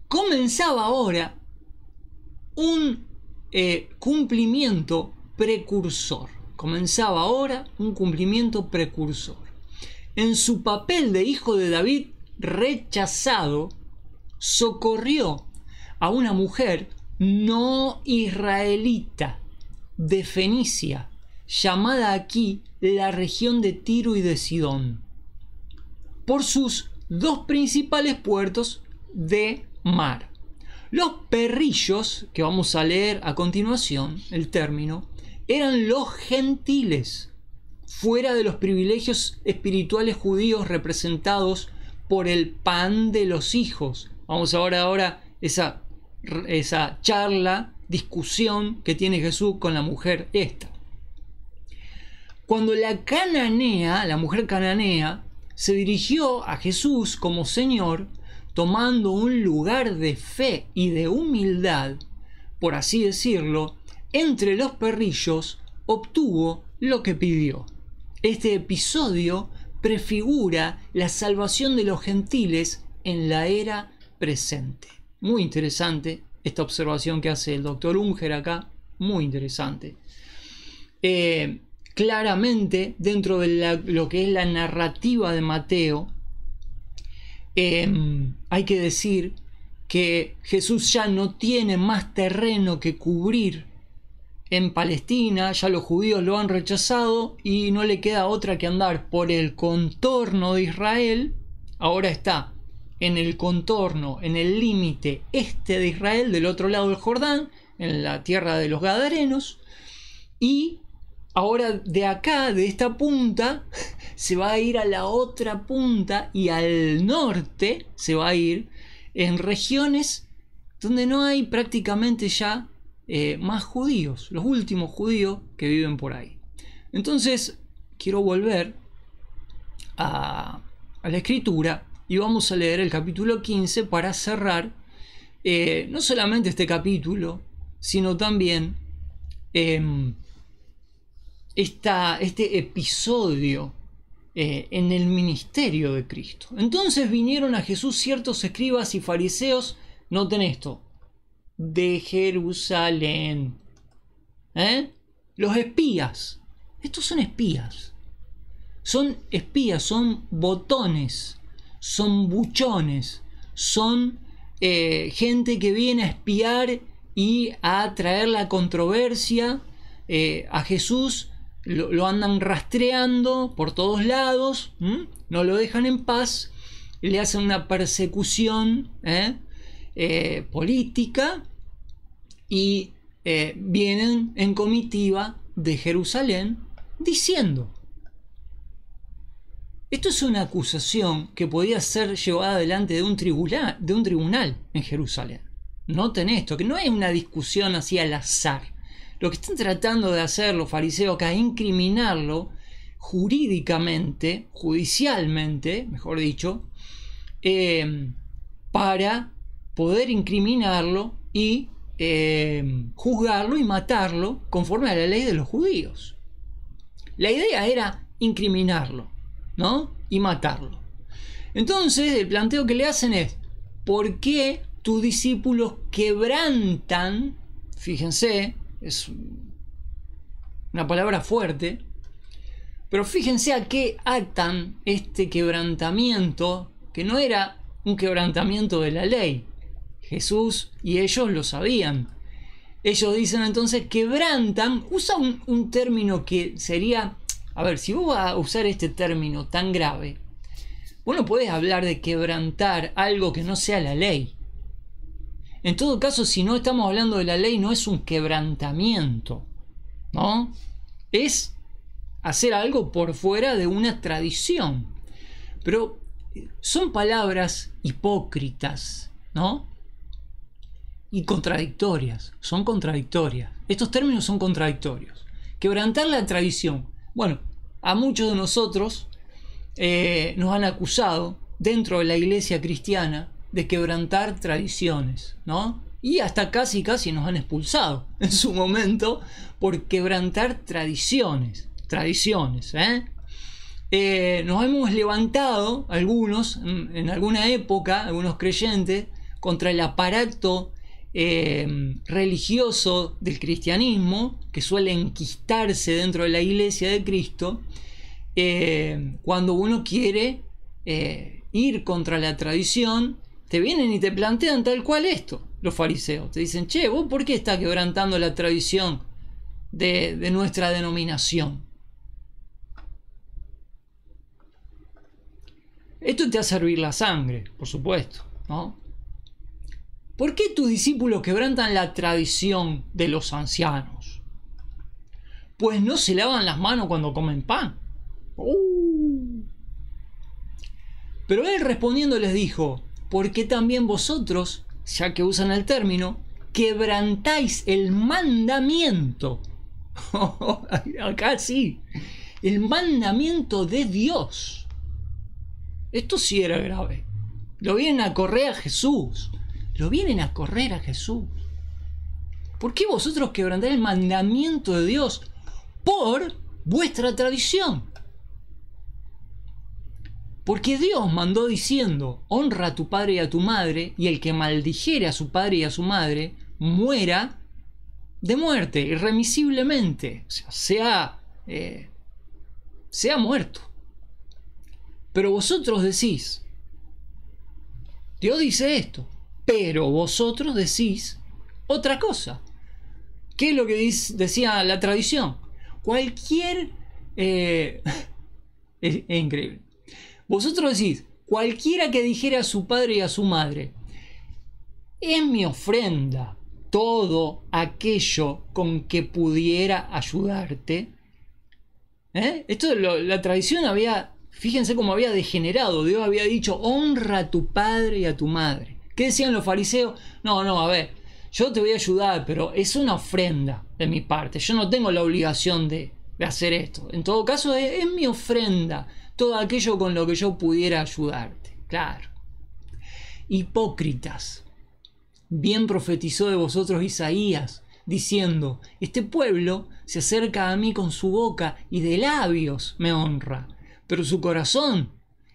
Speaker 1: Comenzaba ahora un cumplimiento precursor. Comenzaba ahora un cumplimiento precursor. En su papel de hijo de David rechazado, socorrió a una mujer no israelita de Fenicia, llamada aquí la región de Tiro y de Sidón, por sus dos principales puertos de mar. Los perrillos, que vamos a leer a continuación, el término, eran los gentiles, fuera de los privilegios espirituales judíos representados por el pan de los hijos. Vamos a ver ahora esa charla, discusión que tiene Jesús con la mujer esta. Cuando la mujer cananea, se dirigió a Jesús como Señor, tomando un lugar de fe y de humildad, por así decirlo, entre los perrillos, obtuvo lo que pidió. Este episodio prefigura la salvación de los gentiles en la era presente. Muy interesante esta observación que hace el doctor Unger acá, muy interesante. Claramente, dentro de lo que es la narrativa de Mateo, hay que decir que Jesús ya no tiene más terreno que cubrir en Palestina, ya los judíos lo han rechazado y no le queda otra que andar por el contorno de Israel. Ahora está en el contorno, en el límite este de Israel, del otro lado del Jordán, en la tierra de los Gadarenos, y ahora de acá, de esta punta, se va a ir a la otra punta y al norte se va a ir en regiones donde no hay prácticamente ya más judíos, los últimos judíos que viven por ahí. Entonces quiero volver a la escritura y vamos a leer el capítulo 15 para cerrar no solamente este capítulo, sino también este episodio en el ministerio de Cristo. Entonces vinieron a Jesús ciertos escribas y fariseos, noten esto, de Jerusalén. Los espías. Estos son espías. Son espías, son botones, son buchones, son gente que viene a espiar y a traer la controversia a Jesús. Lo andan rastreando por todos lados, no lo dejan en paz, le hacen una persecución política y vienen en comitiva de Jerusalén diciendo. Esto es una acusación que podía ser llevada delante de un tribunal en Jerusalén. Noten esto, que no es una discusión así al azar. Lo que están tratando de hacer los fariseos acá es incriminarlo jurídicamente, judicialmente, mejor dicho, para poder incriminarlo y juzgarlo y matarlo conforme a la ley de los judíos. La idea era incriminarlo, ¿no? Y matarlo. Entonces el planteo que le hacen es: ¿por qué tus discípulos quebrantan? Fíjense, es una palabra fuerte, pero fíjense a qué atan este quebrantamiento, que no era un quebrantamiento de la ley. Jesús y ellos lo sabían. Ellos dicen entonces quebrantan, usa un término que sería, a ver, si vos vas a usar este término tan grave, vos no podés hablar de quebrantar algo que no sea la ley. En todo caso, si no estamos hablando de la ley, no es un quebrantamiento, ¿no? Es hacer algo por fuera de una tradición. Pero son palabras hipócritas, ¿no? Y contradictorias, son contradictorias. Estos términos son contradictorios. Quebrantar la tradición. Bueno, a muchos de nosotros nos han acusado dentro de la iglesia cristiana de quebrantar tradiciones, ¿no? Y hasta casi nos han expulsado en su momento por quebrantar tradiciones, nos hemos levantado algunos, en alguna época, algunos creyentes, contra el aparato religioso del cristianismo, que suele enquistarse dentro de la iglesia de Cristo, cuando uno quiere ir contra la tradición. Te vienen y te plantean tal cual esto, los fariseos. Te dicen, che, ¿vos por qué estás quebrantando la tradición de nuestra denominación? Esto te hace hervir la sangre, por supuesto, ¿no? ¿Por qué tus discípulos quebrantan la tradición de los ancianos? Pues no se lavan las manos cuando comen pan. Pero él respondiendo les dijo, porque también vosotros, ya que usan el término, quebrantáis el mandamiento. Acá sí, el mandamiento de Dios. Esto sí era grave. Lo vienen a correr a Jesús. ¿Por qué vosotros quebrantáis el mandamiento de Dios por vuestra tradición? Porque Dios mandó diciendo, honra a tu padre y a tu madre, y el que maldijere a su padre y a su madre, muera de muerte, irremisiblemente, sea muerto. Pero vosotros decís, Dios dice esto, pero vosotros decís otra cosa. ¿Qué es lo que decía la tradición? Es increíble. Vosotros decís, cualquiera que dijera a su padre y a su madre, es mi ofrenda todo aquello con que pudiera ayudarte. Esto la tradición fíjense cómo había degenerado. Dios había dicho, honra a tu padre y a tu madre. ¿Qué decían los fariseos? No, a ver, yo te voy a ayudar, pero es una ofrenda de mi parte. Yo no tengo la obligación de hacer esto. En todo caso, es mi ofrenda todo aquello con lo que yo pudiera ayudarte. Claro. Hipócritas. Bien profetizó de vosotros Isaías, diciendo, este pueblo se acerca a mí con su boca y de labios me honra, pero su corazón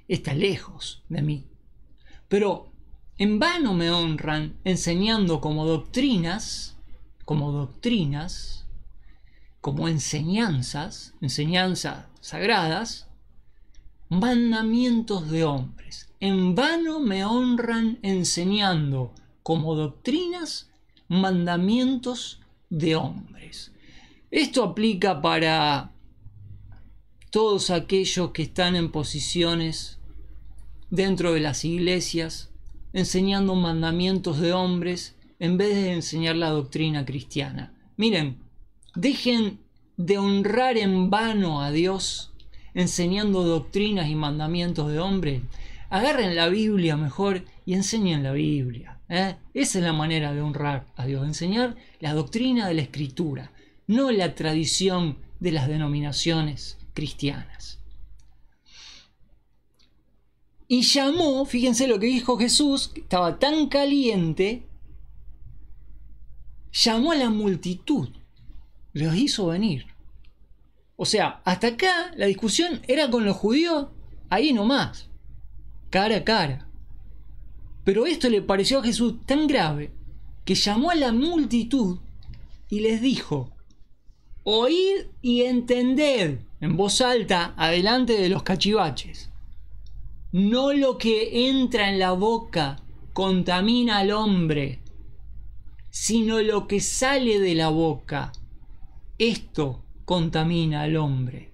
Speaker 1: está lejos de mí. Pero en vano me honran enseñando como enseñanzas sagradas, mandamientos de hombres. En vano me honran enseñando como doctrinas, mandamientos de hombres. Esto aplica para todos aquellos que están en posiciones dentro de las iglesias, enseñando mandamientos de hombres en vez de enseñar la doctrina cristiana. Miren, dejen de honrar en vano a Dios enseñando doctrinas y mandamientos de hombres. Agarren la Biblia mejor y enseñen la Biblia. Esa es la manera de honrar a Dios, enseñar la doctrina de la Escritura, no la tradición de las denominaciones cristianas. Y llamó, fíjense lo que dijo Jesús, que estaba tan caliente, llamó a la multitud, los hizo venir. O sea, hasta acá la discusión era con los judíos, ahí nomás, cara a cara. Pero esto le pareció a Jesús tan grave que llamó a la multitud y les dijo, oíd y entended en voz alta adelante de los cachivaches. No lo que entra en la boca contamina al hombre, sino lo que sale de la boca. Esto contamina al hombre.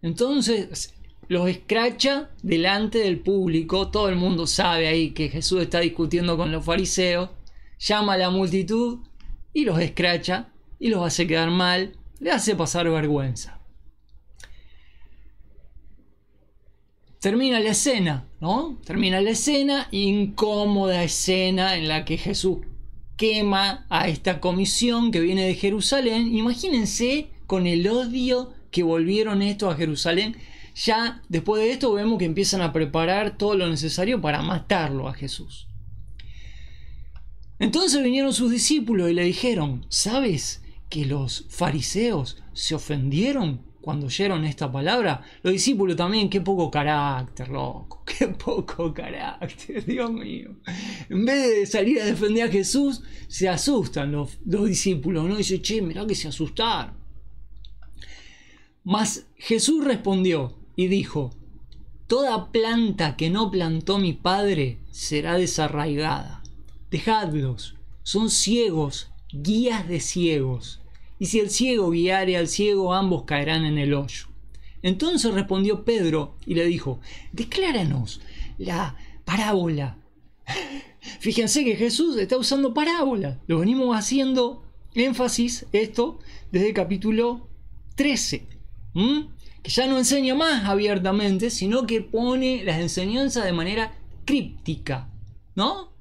Speaker 1: Entonces los escracha delante del público. Todo el mundo sabe ahí que Jesús está discutiendo con los fariseos. Llama a la multitud y los escracha y los hace quedar mal, le hace pasar vergüenza. Termina la escena, ¿no? Termina la escena, incómoda escena en la que Jesús quema a esta comisión que viene de Jerusalén. Imagínense con el odio que volvieron esto a Jerusalén. Ya después de esto vemos que empiezan a preparar todo lo necesario para matarlo a Jesús. Entonces vinieron sus discípulos y le dijeron: ¿sabes que los fariseos se ofendieron cuando oyeron esta palabra? Los discípulos también, qué poco carácter, loco, qué poco carácter, Dios mío. En vez de salir a defender a Jesús, se asustan los discípulos, ¿no? Dice: che, mirá que se asustaron. Mas Jesús respondió y dijo: toda planta que no plantó mi Padre será desarraigada. Dejadlos, son ciegos, guías de ciegos. Y si el ciego guiare al ciego, ambos caerán en el hoyo. Entonces respondió Pedro y le dijo: decláranos la parábola. Fíjense que Jesús está usando parábola. Lo venimos haciendo énfasis esto desde el capítulo 13. Que ya no enseña más abiertamente, sino que pone las enseñanzas de manera críptica, ¿no?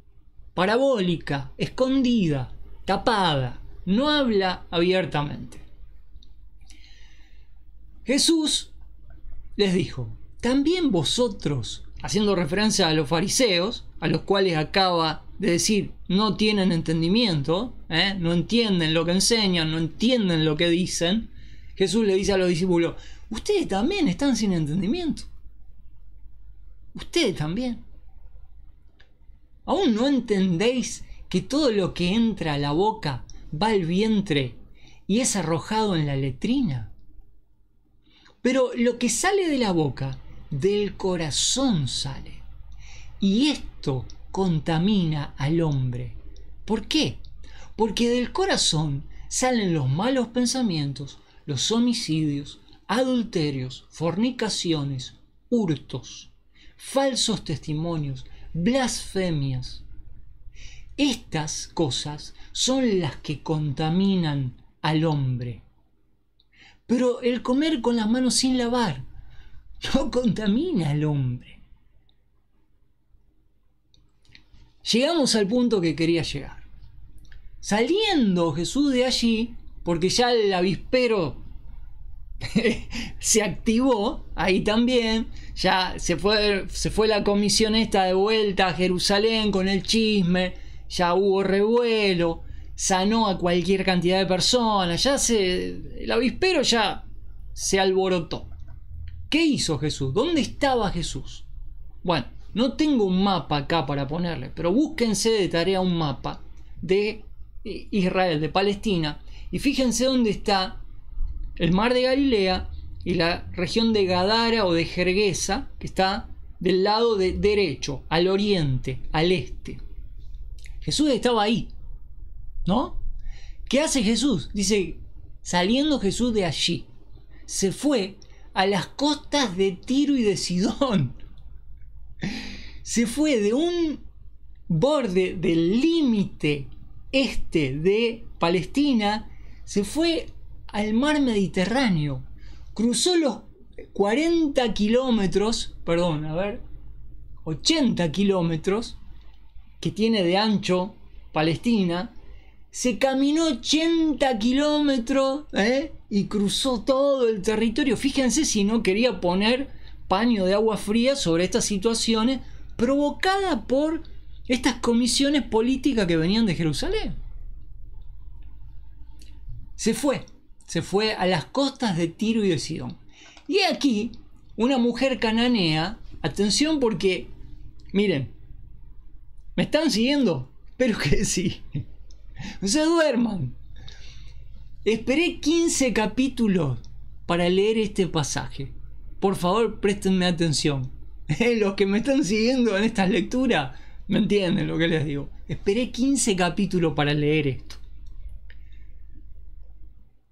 Speaker 1: Parabólica, escondida, tapada, no habla abiertamente. Jesús les dijo: también vosotros, haciendo referencia a los fariseos, a los cuales acaba de decir no tienen entendimiento, no entienden lo que enseñan, no entienden lo que dicen, Jesús le dice a los discípulos: ustedes también están sin entendimiento. Ustedes también. ¿Aún no entendéis que todo lo que entra a la boca va al vientre y es arrojado en la letrina? Pero lo que sale de la boca, del corazón sale. Y esto contamina al hombre. ¿Por qué? Porque del corazón salen los malos pensamientos, los homicidios, adulterios, fornicaciones, hurtos, falsos testimonios, blasfemias. Estas cosas son las que contaminan al hombre. Pero el comer con las manos sin lavar no contamina al hombre. Llegamos al punto que quería llegar. Saliendo Jesús de allí, porque ya el avispero se activó ahí también, ya se fue la comisión esta de vuelta a Jerusalén con el chisme, ya hubo revuelo, sanó a cualquier cantidad de personas, el avispero ya se alborotó. ¿Qué hizo Jesús? ¿Dónde estaba Jesús? Bueno, no tengo un mapa acá para ponerle, pero búsquense de tarea un mapa de Israel, de Palestina, y fíjense dónde está el mar de Galilea y la región de Gadara o de Gergesa, que está del lado derecho, al oriente, al este. Jesús estaba ahí, ¿no? ¿Qué hace Jesús? Dice: saliendo Jesús de allí, se fue a las costas de Tiro y de Sidón. Se fue de un borde del límite este de Palestina, se fue al mar Mediterráneo, cruzó los 80 kilómetros que tiene de ancho Palestina, se caminó 80 kilómetros y cruzó todo el territorio. Fíjense si no quería poner paño de agua fría sobre estas situaciones provocadas por estas comisiones políticas que venían de Jerusalén. Se fue a las costas de Tiro y de Sidón. Y aquí una mujer cananea, atención porque, miren, ¿me están siguiendo? Espero que sí. No se duerman. Esperé 15 capítulos para leer este pasaje. Por favor, préstenme atención. Los que me están siguiendo en estas lecturas me entienden lo que les digo. Esperé 15 capítulos para leer esto.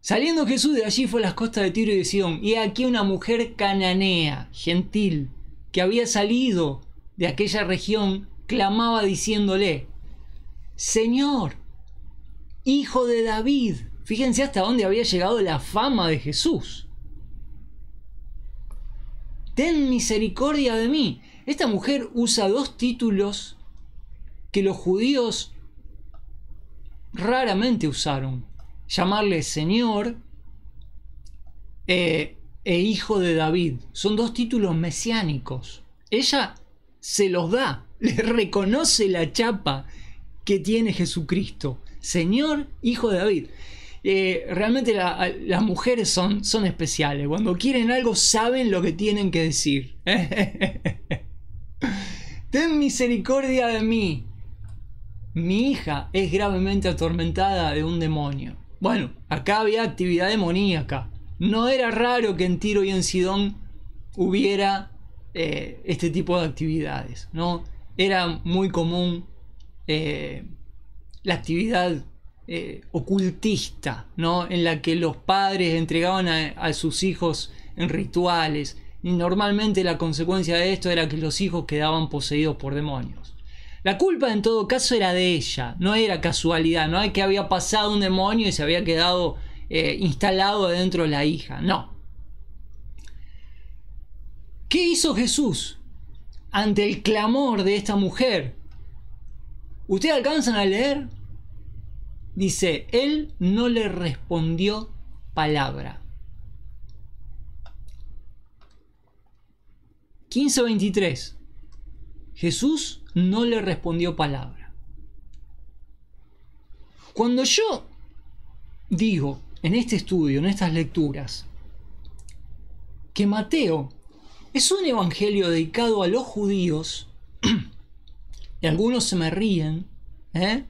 Speaker 1: Saliendo Jesús de allí fue a las costas de Tiro y de Sidón, y aquí una mujer cananea, gentil, que había salido de aquella región, clamaba diciéndole: Señor, Hijo de David. Fíjense hasta dónde había llegado la fama de Jesús. Ten misericordia de mí. Esta mujer usa dos títulos que los judíos raramente usaron: llamarle Señor e Hijo de David. Son dos títulos mesiánicos. Ella se los da, le reconoce la chapa que tiene Jesucristo, Señor, Hijo de David. Realmente las mujeres son especiales. Cuando quieren algo saben lo que tienen que decir. Ten misericordia de mí. Mi hija es gravemente atormentada de un demonio. Bueno, acá había actividad demoníaca. No era raro que en Tiro y en Sidón hubiera este tipo de actividades, ¿no? Era muy común la actividad ocultista, ¿no? En la que los padres entregaban a sus hijos en rituales, y normalmente la consecuencia de esto era que los hijos quedaban poseídos por demonios. La culpa en todo caso era de ella, no era casualidad, no es que había pasado un demonio y se había quedado instalado dentro de la hija, no. ¿Qué hizo Jesús ante el clamor de esta mujer? ¿Ustedes alcanzan a leer? Dice, él no le respondió palabra. 15:23. Jesús no le respondió palabra. Cuando yo digo en este estudio, en estas lecturas, que Mateo es un evangelio dedicado a los judíos, y algunos se me ríen,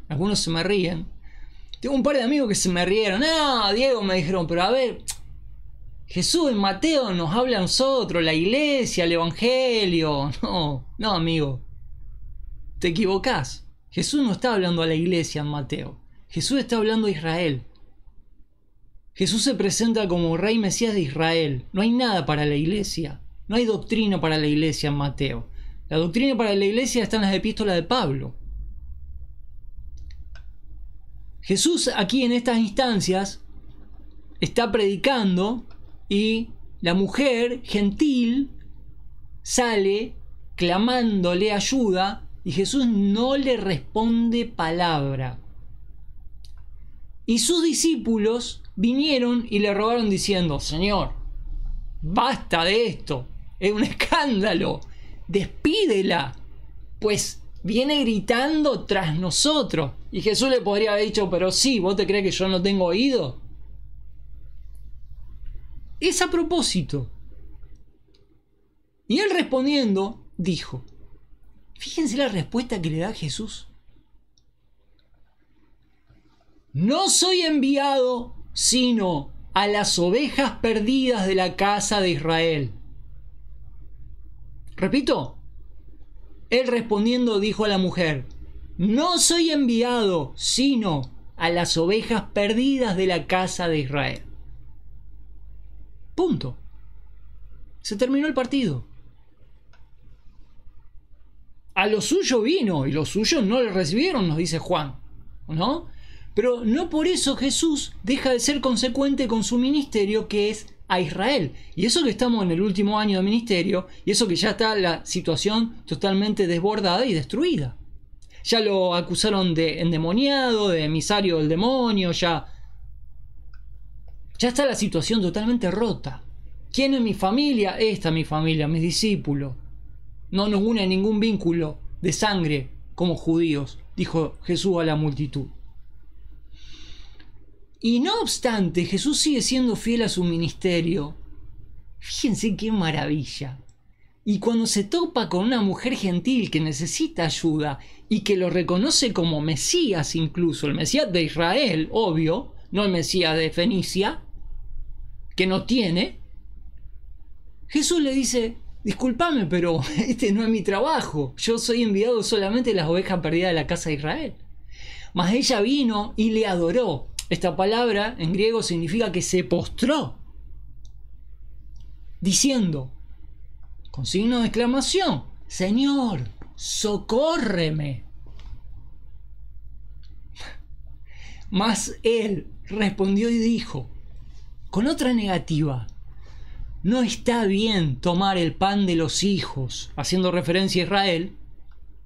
Speaker 1: algunos se me ríen. Tengo un par de amigos que se me rieron. No, Diego, me dijeron, pero a ver, Jesús en Mateo nos habla a nosotros, la iglesia, el evangelio. No, amigo, te equivocás. Jesús no está hablando a la iglesia en Mateo. Jesús está hablando a Israel. Jesús se presenta como Rey Mesías de Israel. No hay nada para la iglesia. No hay doctrina para la iglesia en Mateo. La doctrina para la iglesia está en las epístolas de Pablo. Jesús aquí en estas instancias está predicando y la mujer gentil sale clamándole ayuda y Jesús no le responde palabra. Y sus discípulos vinieron y le rogaron diciendo, Señor, basta de esto, es un escándalo, despídela, pues viene gritando tras nosotros. Y Jesús le podría haber dicho, pero sí, ¿vos te crees que yo no tengo oído? Es a propósito. Y él respondiendo, dijo, fíjense la respuesta que le da Jesús. No soy enviado sino a las ovejas perdidas de la casa de Israel. Repito, él respondiendo dijo a la mujer, no soy enviado sino a las ovejas perdidas de la casa de Israel. Punto. Se terminó el partido. A lo suyo vino y los suyos no le recibieron, nos dice Juan, ¿no? Pero no por eso Jesús deja de ser consecuente con su ministerio, que es a Israel. Y eso que estamos en el último año de ministerio, y eso que ya está la situación totalmente desbordada y destruida. Ya lo acusaron de endemoniado, de emisario del demonio, ya está la situación totalmente rota. ¿Quién es mi familia? Esta es mi familia, mis discípulos. No nos une ningún vínculo de sangre como judíos, dijo Jesús a la multitud. Y no obstante, Jesús sigue siendo fiel a su ministerio. Fíjense qué maravilla. Y cuando se topa con una mujer gentil que necesita ayuda y que lo reconoce como Mesías incluso, el Mesías de Israel, obvio, no el Mesías de Fenicia, que no tiene, Jesús le dice, discúlpame, pero este no es mi trabajo. Yo soy enviado solamente a las ovejas perdidas de la casa de Israel. Mas ella vino y le adoró. Esta palabra en griego significa que se postró, diciendo, con signo de exclamación, Señor, socórreme. Mas él respondió y dijo, con otra negativa, no está bien tomar el pan de los hijos, haciendo referencia a Israel,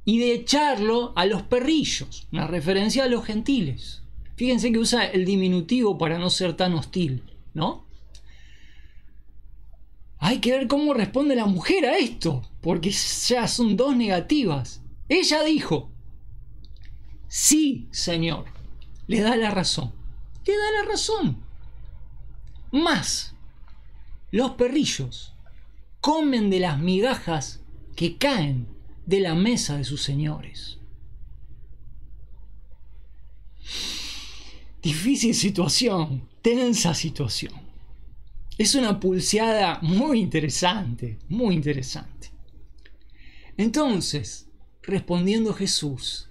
Speaker 1: y de echarlo a los perrillos, una referencia a los gentiles. Fíjense que usa el diminutivo para no ser tan hostil, ¿no? Hay que ver cómo responde la mujer a esto, porque ya son dos negativas. Ella dijo, Sí, Señor. Le da la razón. Le da la razón. Más, los perrillos comen de las migajas que caen de la mesa de sus señores. Difícil situación, tensa situación. Es una pulseada muy interesante, muy interesante. Entonces, respondiendo Jesús,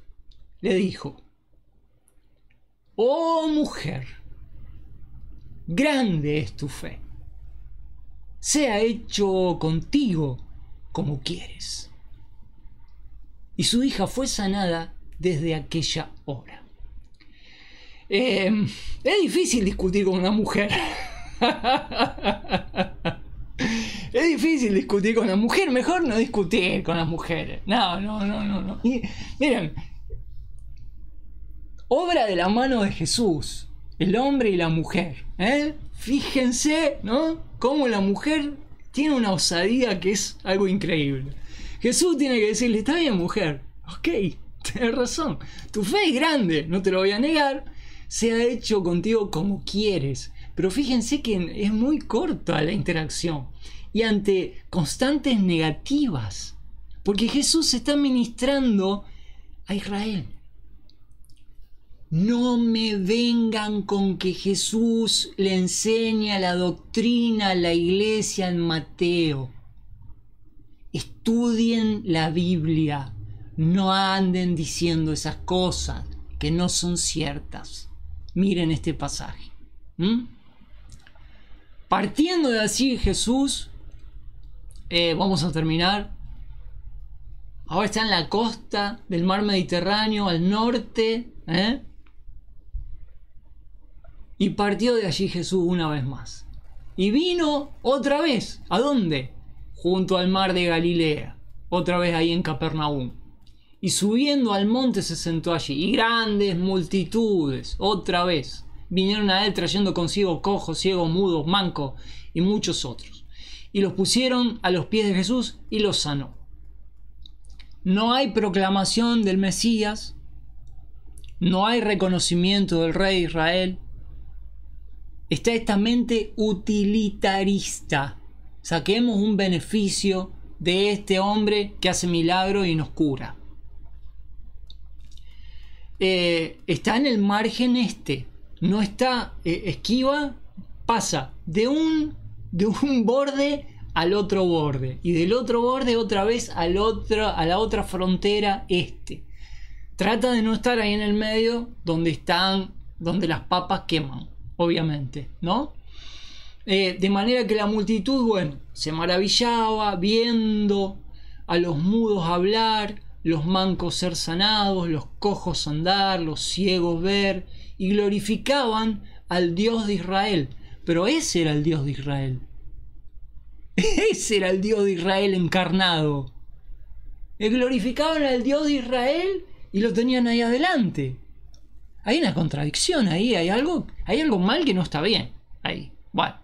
Speaker 1: le dijo: oh mujer, grande es tu fe. Sea hecho contigo como quieres. Y su hija fue sanada desde aquella hora. Es difícil discutir con una mujer. Es difícil discutir con una mujer. Mejor no discutir con las mujeres. No. Y, miren, obra de la mano de Jesús, el hombre y la mujer. Fíjense, ¿no? Cómo la mujer tiene una osadía que es algo increíble. Jesús tiene que decirle: está bien, mujer, ok, tienes razón, tu fe es grande, no te lo voy a negar, sea hecho contigo como quieres. Pero fíjense que es muy corta la interacción y ante constantes negativas, porque Jesús está ministrando a Israel. No me vengan con que Jesús le enseña la doctrina a la iglesia en Mateo. Estudien la Biblia. No anden diciendo esas cosas que no son ciertas. Miren este pasaje. Partiendo de así, Jesús, vamos a terminar. Ahora está en la costa del mar Mediterráneo, al norte, y partió de allí Jesús una vez más. Y vino otra vez. ¿A dónde? Junto al mar de Galilea. Otra vez ahí en Capernaum. Y subiendo al monte se sentó allí. Y grandes multitudes, otra vez, vinieron a él trayendo consigo cojos, ciegos, mudos, mancos y muchos otros. Y los pusieron a los pies de Jesús y los sanó. No hay proclamación del Mesías. No hay reconocimiento del rey de Israel. Está esta mente utilitarista. Saquemos un beneficio de este hombre que hace milagros y nos cura. Está en el margen este. No está esquiva, pasa de un borde al otro borde. Y del otro borde otra vez a la otra frontera este. Trata de no estar ahí en el medio donde las papas queman. Obviamente, ¿no? De manera que la multitud, bueno, se maravillaba viendo a los mudos hablar, los mancos ser sanados, los cojos andar, los ciegos ver, y glorificaban al Dios de Israel. Pero ese era el Dios de Israel. Ese era el Dios de Israel encarnado. Glorificaban al Dios de Israel y lo tenían ahí adelante. Hay una contradicción ahí, hay algo mal que no está bien ahí. Bueno,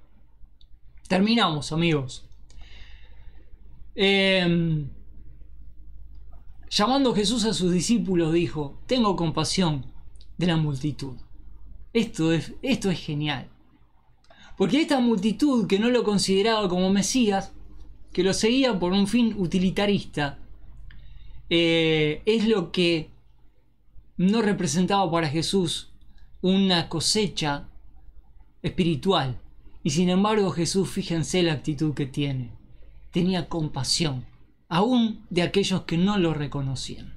Speaker 1: terminamos, amigos. Llamando Jesús a sus discípulos dijo: tengo compasión de la multitud. Esto es genial. Porque esta multitud que no lo consideraba como Mesías, que lo seguía por un fin utilitarista, es lo que no representaba para Jesús una cosecha espiritual. Y sin embargo Jesús, fíjense la actitud que tiene. Tenía compasión, aún de aquellos que no lo reconocían.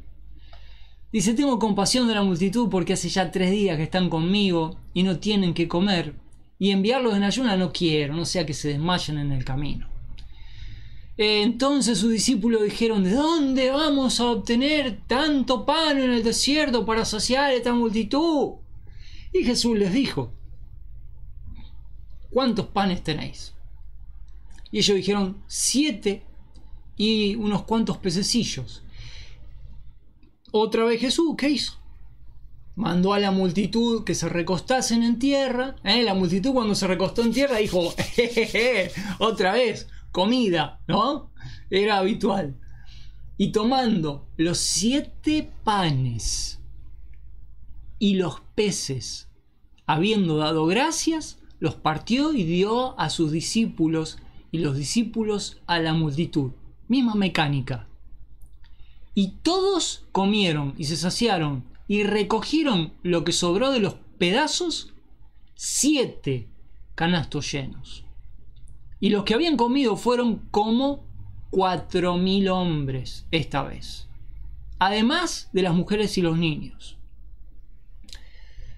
Speaker 1: Dice: tengo compasión de la multitud porque hace ya 3 días que están conmigo y no tienen que comer. Y enviarlos en ayuna no quiero, no sea que se desmayen en el camino. Entonces sus discípulos dijeron: ¿de dónde vamos a obtener tanto pan en el desierto para saciar esta multitud? Y Jesús les dijo: ¿cuántos panes tenéis? Y ellos dijeron: 7 y unos cuantos pececillos. Otra vez Jesús, ¿qué hizo? Mandó a la multitud que se recostasen en tierra. La multitud, cuando se recostó en tierra, dijo: otra vez comida, ¿no? Era habitual. Y tomando los 7 panes y los peces, habiendo dado gracias, los partió y dio a sus discípulos, y los discípulos a la multitud. Misma mecánica. Y todos comieron y se saciaron y recogieron lo que sobró de los pedazos, 7 canastos llenos. Y los que habían comido fueron como 4.000 hombres esta vez, además de las mujeres y los niños.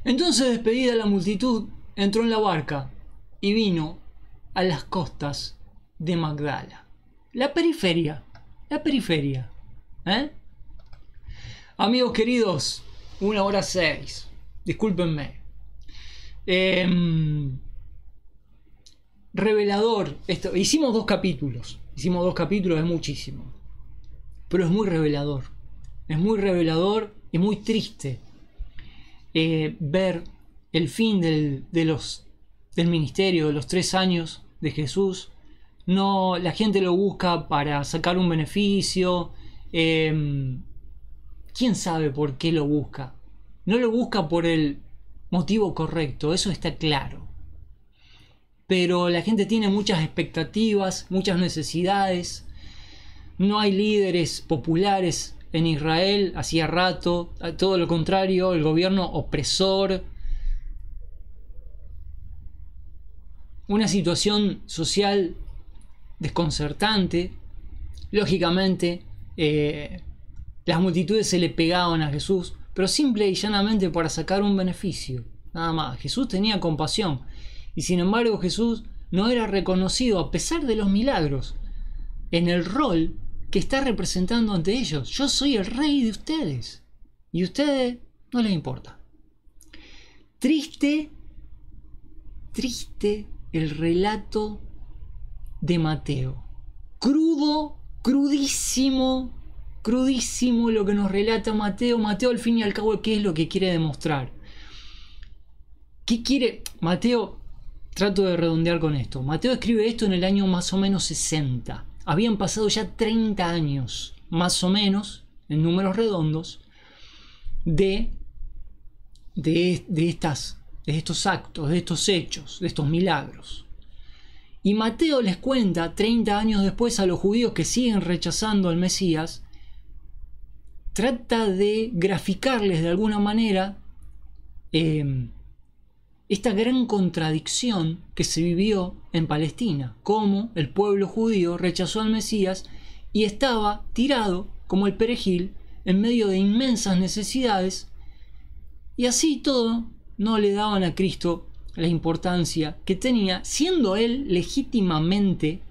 Speaker 1: Entonces, despedida la multitud, entró en la barca y vino a las costas de Magdala. La periferia. Amigos queridos, 1:06. Discúlpenme. Revelador. Hicimos 2 capítulos. Es muchísimo. Pero es muy revelador. Es muy revelador y muy triste ver el fin del ministerio, de los 3 años de Jesús. No, la gente lo busca para sacar un beneficio. ¿Quién sabe por qué lo busca? No lo busca por el motivo correcto, eso está claro. Pero la gente tiene muchas expectativas, muchas necesidades. No hay líderes populares en Israel hacía rato. Todo lo contrario, el gobierno opresor. Una situación social desconcertante. Lógicamente, las multitudes se le pegaban a Jesús, pero simple y llanamente para sacar un beneficio, nada más. Jesús tenía compasión y sin embargo Jesús no era reconocido a pesar de los milagros en el rol que está representando ante ellos. Yo soy el rey de ustedes y a ustedes no les importa. Triste el relato de Mateo. Crudísimo lo que nos relata Mateo. Mateo, al fin y al cabo, ¿qué es lo que quiere demostrar? ¿Qué quiere? Mateo, trato de redondear con esto. Mateo escribe esto en el año más o menos 60. Habían pasado ya 30 años, más o menos, en números redondos, de estos actos, de estos hechos, de estos milagros. Y Mateo les cuenta 30 años después a los judíos que siguen rechazando al Mesías. Trata de graficarles de alguna manera esta gran contradicción que se vivió en Palestina, cómo el pueblo judío rechazó al Mesías y estaba tirado como el perejil en medio de inmensas necesidades, y así todo no le daban a Cristo la importancia que tenía, siendo él legítimamente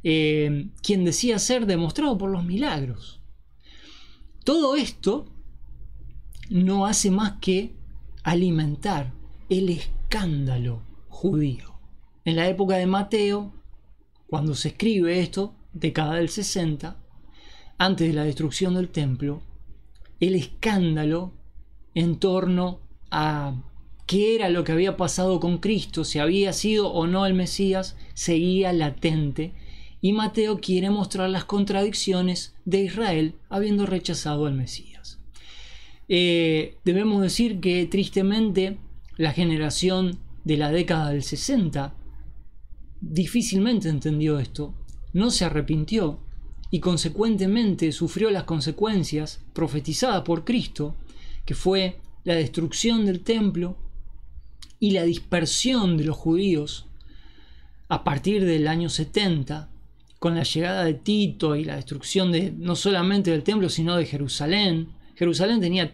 Speaker 1: quien decía ser, demostrado por los milagros. Todo esto no hace más que alimentar el escándalo judío. En la época de Mateo, cuando se escribe esto, década del 60, antes de la destrucción del templo, el escándalo en torno a qué era lo que había pasado con Cristo, si había sido o no el Mesías, seguía latente, y Mateo quiere mostrar las contradicciones de Israel habiendo rechazado al Mesías. Debemos decir que tristemente la generación de la década del 60 difícilmente entendió esto, no se arrepintió y consecuentemente sufrió las consecuencias profetizadas por Cristo, que fue la destrucción del templo y la dispersión de los judíos a partir del año 70, con la llegada de Tito y la destrucción no solamente del templo, sino de Jerusalén. Jerusalén tenía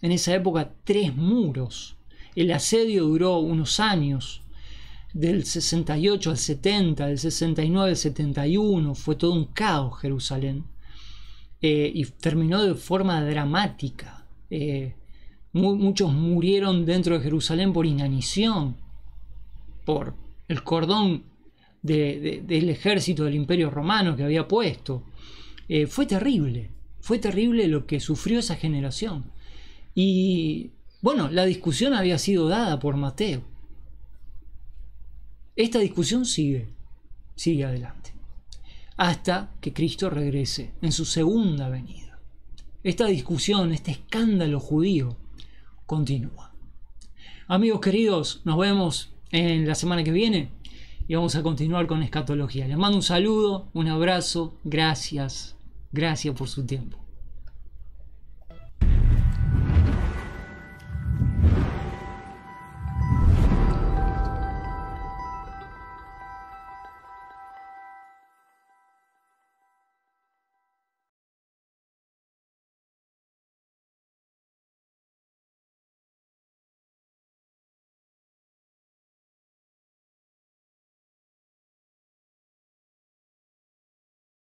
Speaker 1: en esa época 3 muros. El asedio duró unos años, del 68 al 70, del 69 al 71, fue todo un caos Jerusalén, y terminó de forma dramática. Muchos murieron dentro de Jerusalén por inanición, por el cordón del ejército del Imperio Romano que había puesto. Fue terrible lo que sufrió esa generación. Y bueno, la discusión había sido dada por Mateo. Esta discusión sigue adelante, hasta que Cristo regrese en su segunda venida. Esta discusión, este escándalo judío, continúa. Amigos queridos, nos vemos en la semana que viene y vamos a continuar con escatología. Les mando un saludo, un abrazo, gracias por su tiempo.